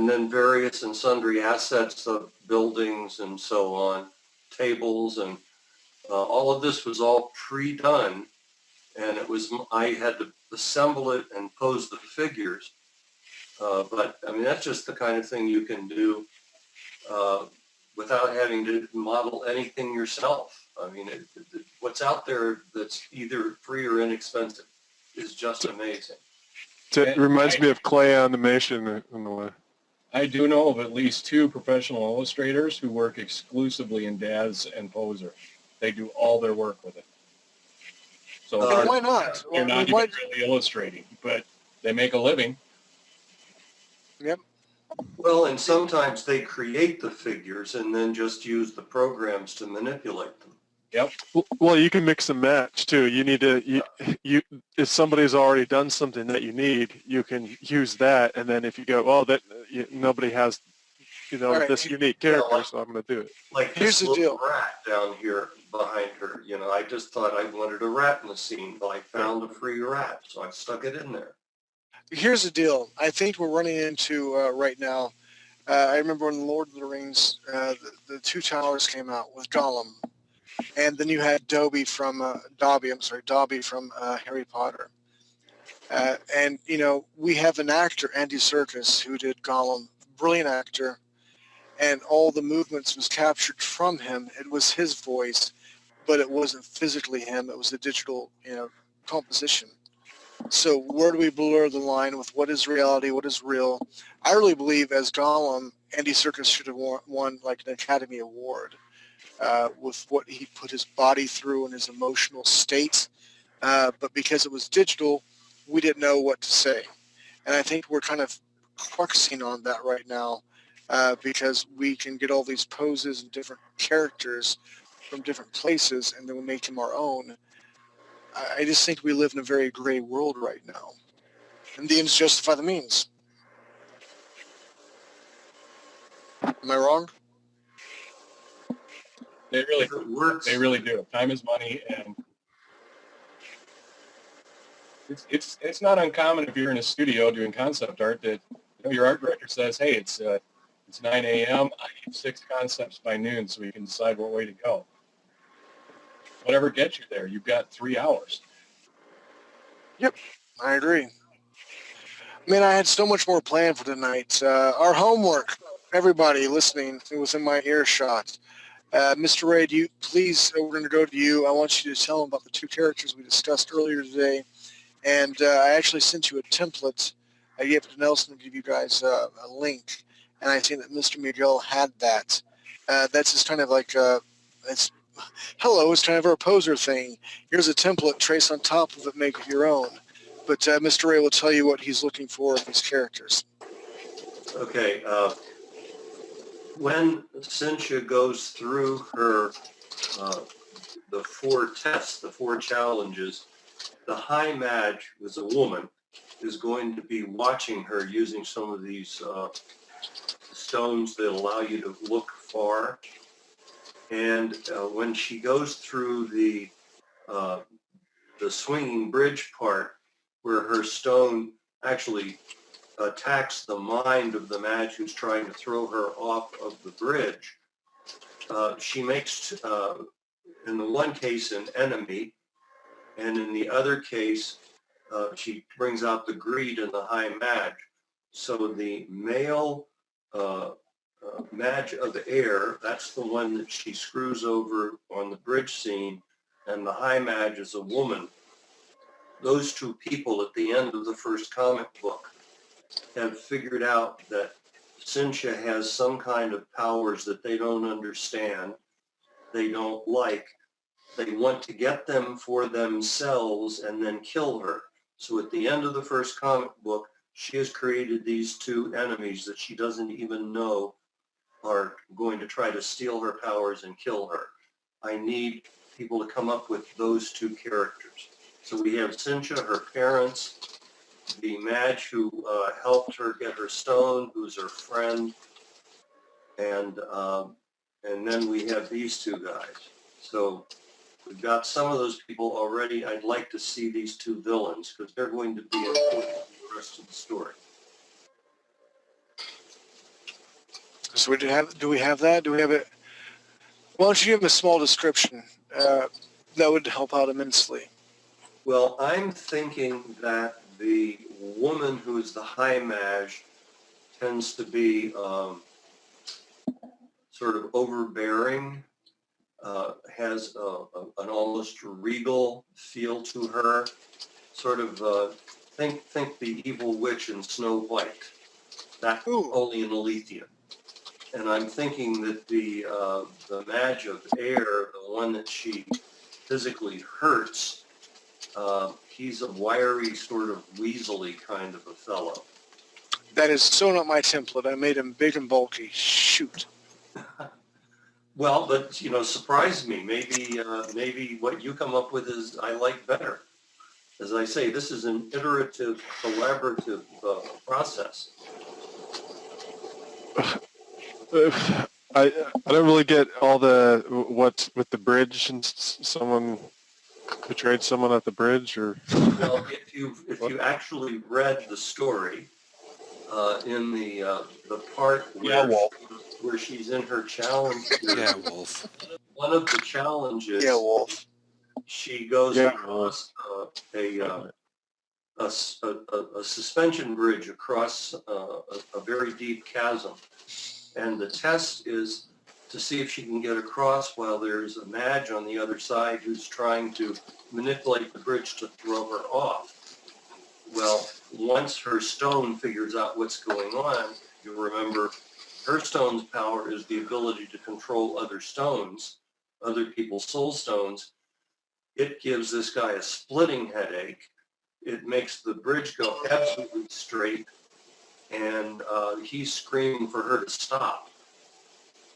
then various and sundry assets of buildings and so on, tables, and all of this was all pre-done, and I had to assemble it and pose the figures. But I mean, that's just the kind of thing you can do without having to model anything yourself. I mean, what's out there that's either free or inexpensive is just amazing. it reminds me of clay animation in a way. I do know of at least 2 professional illustrators who work exclusively in Daz and Poser. They do all their work with it. So And why not? they're not even really illustrating, but they make a living. Yep. Well, and sometimes they create the figures and then just use the programs to manipulate them. Yep. Well, you can mix and match too. You need to, if somebody's already done something that you need, you can use that. And then if you go, oh, nobody has, Right. this unique character, Yeah, so I'm going to do it. Like Here's this the little deal. rat down here behind her. I just thought I wanted a rat in the scene, but I found a free rat, so I stuck it in there. Here's the deal. I think we're running into right now. I remember when Lord of the Rings, the 2 Towers came out with Gollum, and then you had Dobby from Harry Potter. And we have an actor, Andy Serkis, who did Gollum, brilliant actor, and all the movements was captured from him. It was his voice, but it wasn't physically him. It was a digital, composition. So where do we blur the line with what is reality, what is real? I really believe as Gollum, Andy Serkis should have won like an Academy Award with what he put his body through and his emotional state. But because it was digital, we didn't know what to say. And I think we're kind of cruxing on that right now because we can get all these poses and different characters from different places, and then we make them our own. I just think we live in a very gray world right now. And the ends justify the means. Am I wrong? They really, If it works, they really do. Time is money, and it's not uncommon if you're in a studio doing concept art that your art director says, "Hey, it's 9 a.m. I need 6 concepts by noon so we can decide what way to go." Whatever gets you there, you've got 3 hours. Yep, I agree. Man, I had so much more planned for tonight. Our homework, everybody listening, it was in my earshot. Mr. Ray, we're going to go to you. I want you to tell them about the 2 characters we discussed earlier today. And I actually sent you a template. I gave it to Nelson to give you guys a link. And I seen that Mr. Miguel had that. That's just kind of like, it's kind of our poser thing. Here's a template, trace on top of it, make it your own. But Mr. Ray will tell you what he's looking for in these characters. okay. When Cynthia goes through her the 4 tests, the 4 challenges, the High Mage, who's a woman, is going to be watching her using some of these stones that allow you to look far. And when she goes through the swinging bridge part, where her stone actually attacks the mind of the mage who's trying to throw her off of the bridge, she makes, in the one case, an enemy, and in the other case, she brings out the greed in the High Mage. So the male Mage of Air, that's the one that she screws over on the bridge scene, and the High Mage is a woman. Those 2 people at the end of the first comic book have figured out that Cynthia has some kind of powers that they don't understand, they don't like. They want to get them for themselves and then kill her. So at the end of the first comic book, she has created these 2 enemies that she doesn't even know are going to try to steal her powers and kill her. I need people to come up with those two characters. So we have Cynthia, her parents, the Madge who helped her get her stone, who's her friend, and then we have these two guys. So we've got some of those people already. I'd like to see these two villains because they're going to be important to the rest of the story. So do we have that? Do we have it? Why don't you give them a small description? That would help out immensely. Well, I'm thinking that the woman who is the High Mage tends to be sort of overbearing, has an almost regal feel to her, sort of think the evil witch in Snow White, that only in Alethea. And I'm thinking that the Mage of Air, the one that she physically hurts, he's a wiry, sort of weaselly kind of a fellow. That is so not my template. I made him big and bulky. Shoot. Well, but surprise me. Maybe what you come up with is I like better. As I say, this is an iterative, collaborative process. I don't really get all the what with the bridge and someone betrayed someone at the bridge, or well, if you actually read the story in the part where she's in her challenge, Wolf. One of the challenges, Wolf. She goes across a suspension bridge across a very deep chasm. And the test is to see if she can get across while there's a Madge on the other side who's trying to manipulate the bridge to throw her off. Well, once her stone figures out what's going on, you remember her stone's power is the ability to control other stones, other people's soul stones. It gives this guy a splitting headache. It makes the bridge go absolutely straight, and he's screaming for her to stop.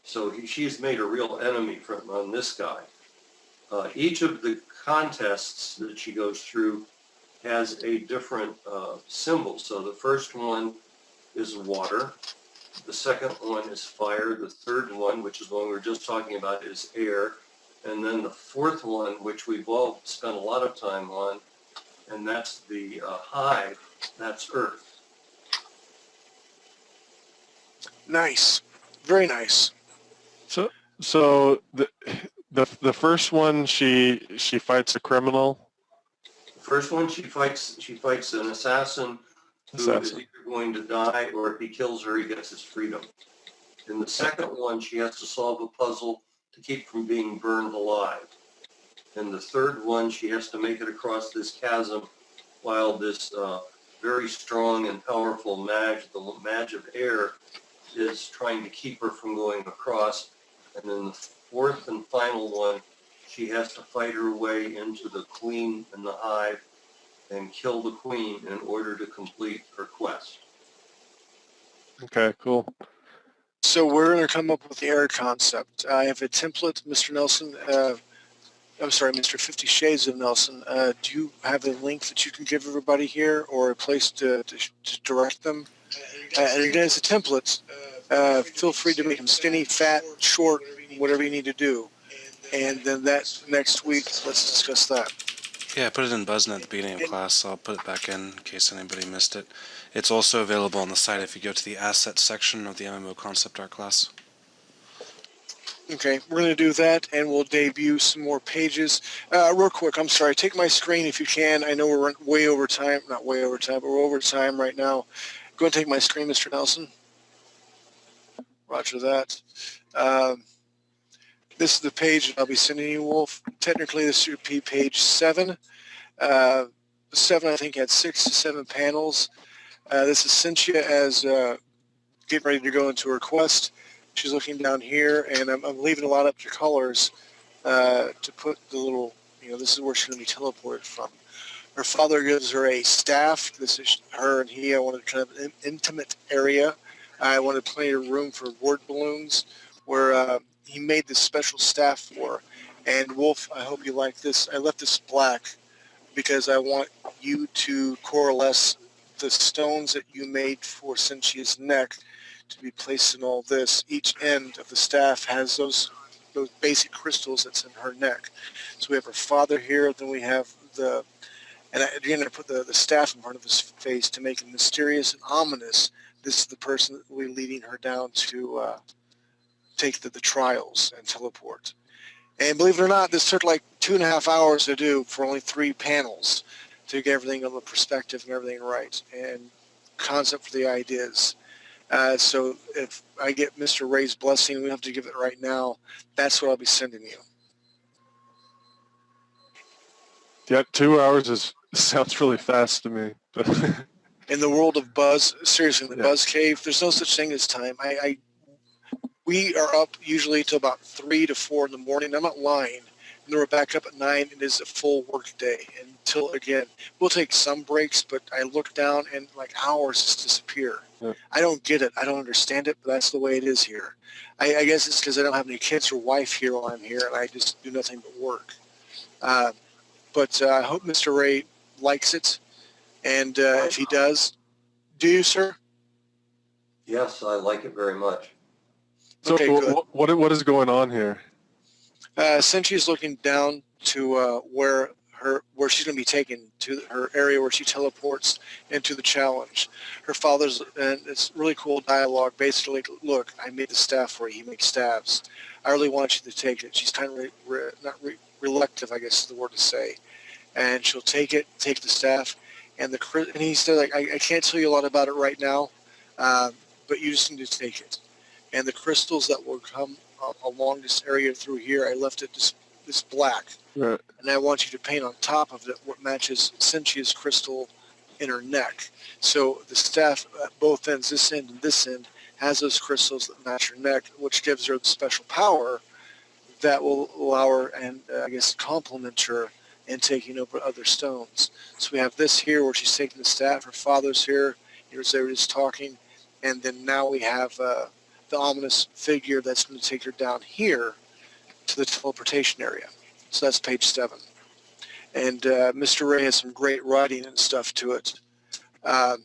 So she's made a real enemy on this guy. Each of the contests that she goes through has a different symbol. So the first one is water. The second one is fire. The third one, which is the one we were just talking about, is air. And then the fourth one, which we've all spent a lot of time on, and that's the hive, that's earth. Nice. Very nice. So the first one she fights a criminal. The first one she fights an assassin who is either going to die, or if he kills her, he gets his freedom. In the second one, she has to solve a puzzle to keep from being burned alive. In the third one, she has to make it across this chasm while this very strong and powerful Madge, the Madge of Air, is trying to keep her from going across. And in the fourth and final one, she has to fight her way into the queen and the hive and kill the queen in order to complete her quest. Okay, cool. So we're going to come up with the air concept. I have a template, Mr. Nelson. I'm sorry, Mr. 50 Shades of Nelson. Do you have a link that you can give everybody here, or a place to direct them? And again, it's a template. Feel free to make them skinny, fat, short, whatever you need to do. And then that next week, let's discuss that. Yeah, I put it in BuzzNet at the beginning of class, so I'll put it back in case anybody missed it. It's also available on the site if you go to the assets section of the MMO Concept Art class. Okay, we're going to do that, and we'll debut some more pages. Real quick, I'm sorry, take my screen if you can. I know we're way over time, not way over time, but we're over time right now. Go and take my screen, Mr. Nelson. Roger that. This is the page that I'll be sending you, Wolf. Technically, this should be page 7. 7, I think, had 6 to 7 panels. This is Cynthia as getting ready to go into her quest. She's looking down here, and I'm leaving a lot up to colors to put the little, this is where she's going to be teleported from. Her father gives her a staff. This is her and he. I wanted kind of an intimate area. I wanted plenty of room for word balloons, where he made this special staff for her. And Wolf, I hope you like this. I left this black because I want you to coalesce the stones that you made for Cynthia's neck to be placed in all this. Each end of the staff has those basic crystals that's in her neck. So we have her father here, then we have the, and again I put the staff in front of his face to make it mysterious and ominous. This is the person that will be leading her down to take the trials and teleport. And believe it or not, this took like 2.5 hours to do for only 3 panels to get everything on the perspective and everything right, and concept for the ideas. So if I get Mr. Ray's blessing, we have to give it right now. That's what I'll be sending you. Yeah, 2 hours sounds really fast to me. In the world of Buzz, seriously, in the Yeah. Buzz Cave, there's no such thing as time. We are up usually till about 3 to 4 in the morning. I'm not lying. And then we're back up at 9. It is a full work day until, again, we'll take some breaks, but I look down and like hours just disappear. Yeah. I don't get it. I don't understand it, but that's the way it is here. I guess it's because I don't have any kids or wife here while I'm here, and I just do nothing but work. But I hope Mr. Ray likes it, and if he does, do you, sir? Yes, I like it very much. So Okay, good. what is going on here? Cynthia's looking down to where she's going to be taken to her area where she teleports into the challenge. Her father's, and it's really cool dialogue. Basically, look, I made the staff for you. He makes staffs. I really want you to take it. She's kind of reluctant, I guess is the word to say. And she'll take the staff, and he said, like, I can't tell you a lot about it right now, but you just need to take it. And the crystals that will come along this area through here, I left it this black. Right. And I want you to paint on top of it what matches Cynthia's crystal in her neck. So the staff at both ends, this end and this end, has those crystals that match her neck, which gives her the special power that will allow her and I guess complement her in taking over other stones. So we have this here where she's taking the staff. Her father's here. Here's they were just talking. And then now we have the ominous figure that's going to take her down here to the teleportation area. So that's page 7. And Mr. Ray has some great writing and stuff to it. And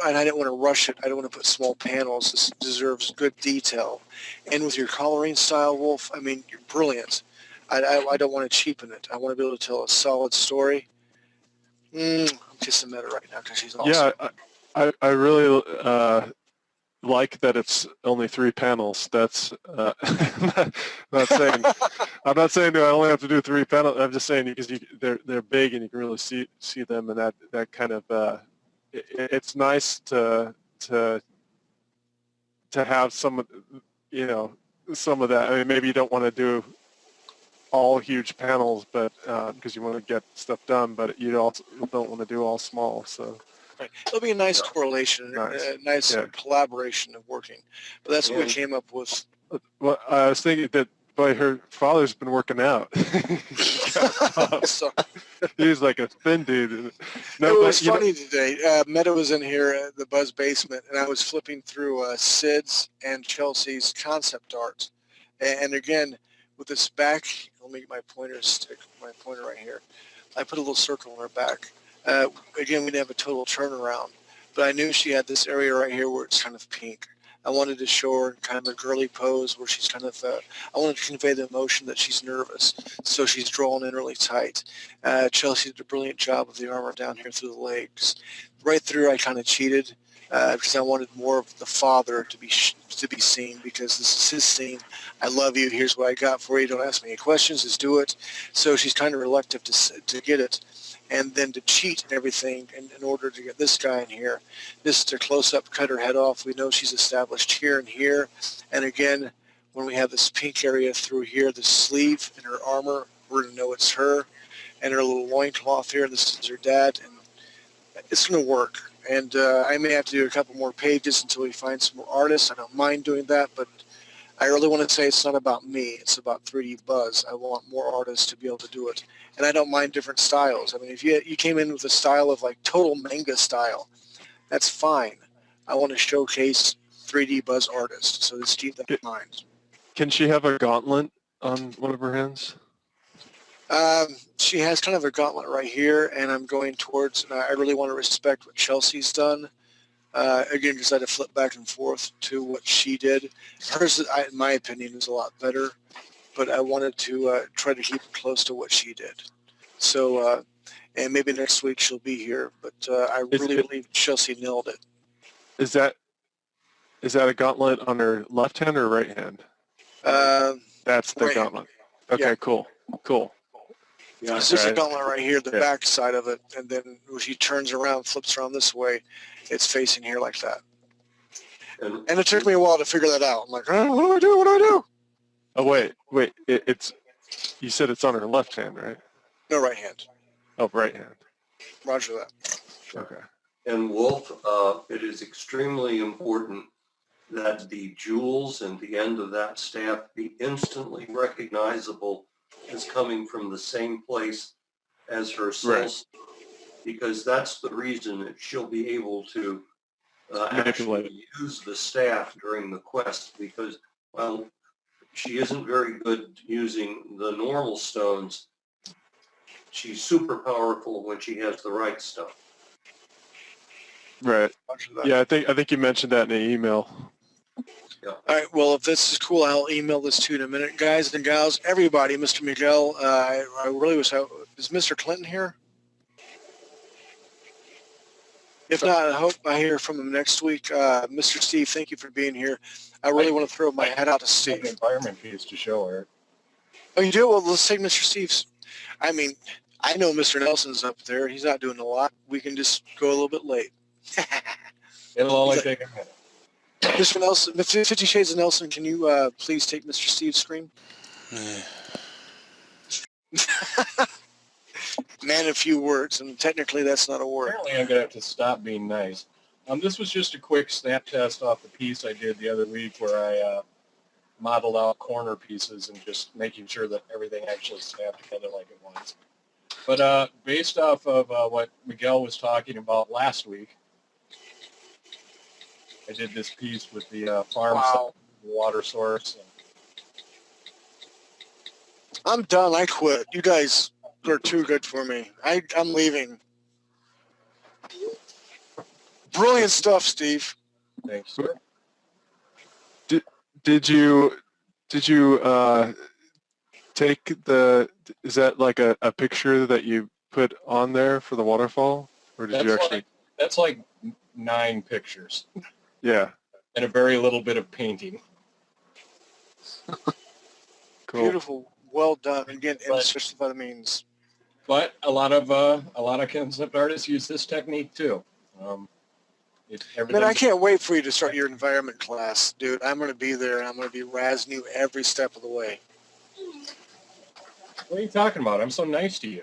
I didn't want to rush it. I don't want to put small panels. This deserves good detail. And with your coloring style, Wolf, I mean, you're brilliant. I don't want to cheapen it. I want to be able to tell a solid story. I'm kissing Meta right now because she's awesome. Yeah, I really like that it's only 3 panels. That's not saying I'm not saying I only have to do 3 panels. I'm just saying because they're big and you can really see them, and that kind of it's nice to have some of that. I mean, maybe you don't want to do all huge panels, but because you want to get stuff done, but you also don't want to do all small. So. Right. It'll be a nice correlation, a nice collaboration of working. But that's what we came up with. Well, I was thinking that, boy, her father's been working out. He's like a thin dude. No, it was funny today. Meta was in here at the Buzz basement, and I was flipping through Sid's and Chelsea's concept art. And again, with this back, let me get my pointer right here. I put a little circle on her back. Again, we didn't have a total turnaround, but I knew she had this area right here where it's kind of pink. I wanted to show her kind of a girly pose where she's kind of, I wanted to convey the emotion that she's nervous, so she's drawn in really tight. Chelsea did a brilliant job with the armor down here through the legs. Right through, I kind of cheated because I wanted more of the father to be seen because this is his scene. I love you. Here's what I got for you. Don't ask me any questions. Just do it. So she's kind of reluctant to get it. And then to cheat and everything in order to get this guy in here. This is to close-up, cut her head off. We know she's established here and here. And again, when we have this pink area through here, the sleeve in her armor, we're going to know it's her. And her little loincloth here, this is her dad. And it's going to work. And I may have to do a couple more pages until we find some more artists. I don't mind doing that, but I really want to say it's not about me. It's about 3D Buzz. I want more artists to be able to do it. And I don't mind different styles. I mean, if you came in with a style of like total manga style, that's fine. I want to showcase 3D Buzz artists, so just keep that in mind. Can she have a gauntlet on one of her hands? She has kind of a gauntlet right here, and I'm going towards, I really want to respect what Chelsea's done. Again, because I had to flip back and forth to what she did. Hers, in my opinion, is a lot better, but I wanted to try to keep it close to what she did. So, and maybe next week she'll be here, but I really believe Chelsea nailed it. Is that a gauntlet on her left hand or right hand? That's the right gauntlet. Okay, yeah. Cool. Yeah, it's just a gauntlet right here, the back side of it, and then when she turns around, flips around this way, it's facing here like that. And it took me a while to figure that out. I'm like, what do I do? What do I do? Oh, wait. It's you said it's on her left hand, right? No, right hand. Oh, right hand. Roger that. Okay. And Wolf, it is extremely important that the jewels and the end of that staff be instantly recognizable as coming from the same place as her source, because that's the reason that she'll be able to actually use the staff during the quest, because, well, she isn't very good using the normal stones. She's super powerful when she has the right stuff. Right. Yeah, I think you mentioned that in the email. Yeah. All right. Well, if this is cool, I'll email this to you in a minute, guys and gals. Everybody, Mr. Miguel. I really was. Is Mr. Clinton here? If not, I hope I hear from him next week. Mr. Steve, thank you for being here. I really want to throw my hat out to Steve. An environment piece to show her. Oh, you do? Well, let's take Mr. Steve's. I mean, I know Mr. Nelson's up there. He's not doing a lot. We can just go a little bit late. It'll only take a minute. Mr. Nelson, 50 Shades of Nelson, can you please take Mr. Steve's screen? Man, a few words, and technically that's not a word. Apparently I'm going to have to stop being nice. This was just a quick snap test off the piece I did the other week where I modeled out corner pieces and just making sure that everything actually snapped together like it was. But based off of what Miguel was talking about last week, I did this piece with the farm water source. I'm done. I quit. You guys are too good for me. I'm leaving. Brilliant stuff, Steve. Thanks, sir. Did you take the? Is that like a picture that you put on there for the waterfall, or did you actually? That's like 9 pictures. Yeah. And a very little bit of painting. Cool. Beautiful. Well done. Again, especially by the means. But a lot of concept artists use this technique too. Man, I can't wait for you to start your environment class, dude. I'm going to be there, and I'm going to be razzing you every step of the way. What are you talking about? I'm so nice to you.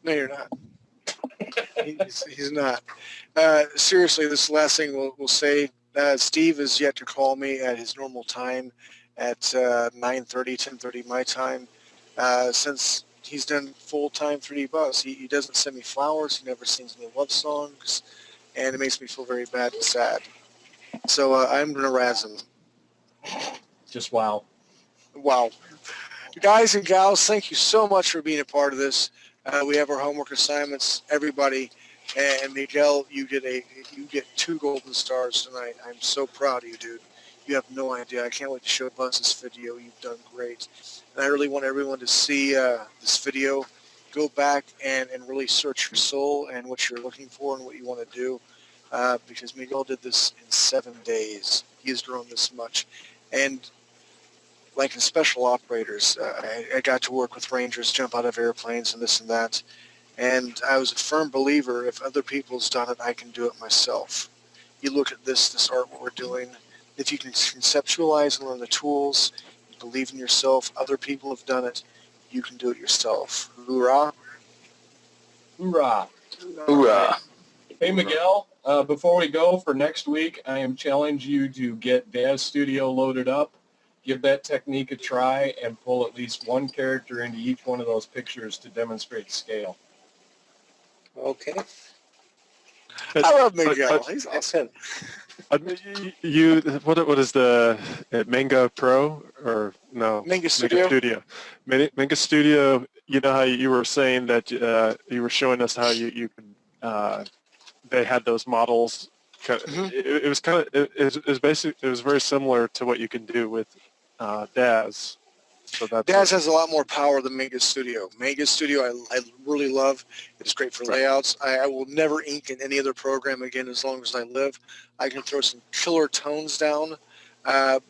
No, you're not. He's not. Seriously, this last thing we'll say, Steve is yet to call me at his normal time at 9:30, 10:30 my time. Since he's done full-time 3D Buzz, he doesn't send me flowers. He never sings me love songs, and it makes me feel very bad and sad. So I'm going to razz him. Just wow. Wow. Guys and gals, thank you so much for being a part of this. We have our homework assignments, everybody. And Miguel, you get 2 golden stars tonight. I'm so proud of you, dude. You have no idea. I can't wait to show Buzz this video. You've done great. And I really want everyone to see this video. Go back and really search your soul and what you're looking for and what you want to do. Because Miguel did this in 7 days. He has grown this much. And like in special operators, I got to work with Rangers, jump out of airplanes and this and that. And I was a firm believer, if other people's done it, I can do it myself. You look at this art, what we're doing. If you can conceptualize and learn the tools, you believe in yourself, other people have done it, you can do it yourself. Hoorah. Hoorah. Hoorah. Hey, Miguel, before we go for next week, I am challenging you to get Daz Studio loaded up, give that technique a try, and pull at least 1 character into each one of those pictures to demonstrate scale. Okay. I love Miguel. He's awesome. What is the Manga Pro or no? Manga Studio. Manga Studio. You know how you were saying that you were showing us how you could they had those models. It was kind of it was basically it was very similar to what you can do with DAZ. So DAZ has a lot more power than Manga Studio. Manga Studio I really love. It's great for layouts. I will never ink in any other program again as long as I live. I can throw some killer tones down, I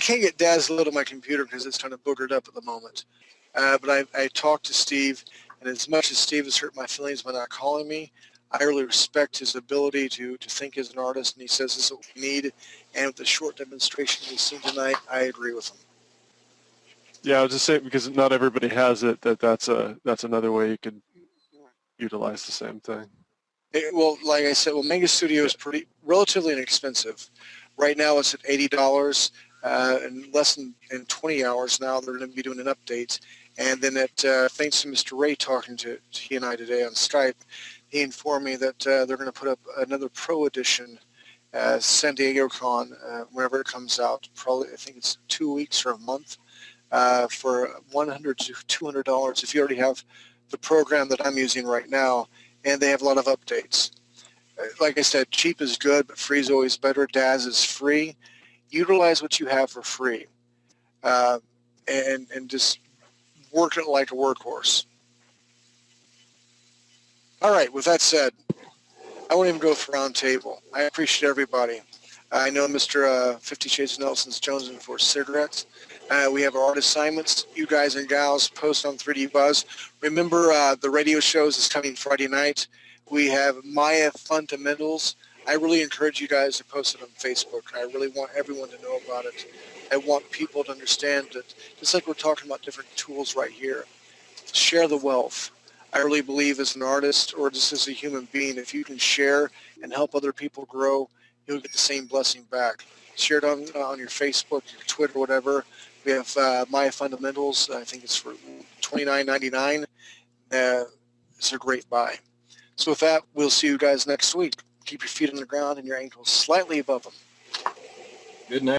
can't get DAZ loaded on my computer because it's kind of boogered up at the moment. But I talked to Steve, and as much as Steve has hurt my feelings by not calling me, I really respect his ability to think as an artist, and he says this is what we need. And with the short demonstration we've seen tonight, I agree with him. Yeah, I was just saying because not everybody has it. That's another way you could utilize the same thing. Well, like I said, Manga Studio is relatively inexpensive. Right now, it's at $80. In less than 20 hours now, they're going to be doing an update. And then thanks to Mr. Ray talking to he and I today on Skype, he informed me that they're going to put up another Pro Edition San Diego Con whenever it comes out. Probably, I think it's 2 weeks or a month for $100 to $200 if you already have the program that I'm using right now. And they have a lot of updates. Like I said, cheap is good, but free is always better. DAZ is free. Utilize what you have for free, and just work it like a workhorse. All right, with that said, I won't even go for round table. I appreciate everybody. I know Mr. 50 Shades of Nelson's jonesing for cigarettes. We have our art assignments. You guys and gals post on 3D Buzz. Remember, the radio shows is coming Friday night. We have Maya Fundamentals. I really encourage you guys to post it on Facebook. I really want everyone to know about it. I want people to understand that, just like we're talking about different tools right here, share the wealth. I really believe as an artist or just as a human being, if you can share and help other people grow, you'll get the same blessing back. Share it on your Facebook, your Twitter, whatever. We have Maya Fundamentals. I think it's for $29.99. It's a great buy. So with that, we'll see you guys next week. Keep your feet on the ground and your ankles slightly above them. Good night.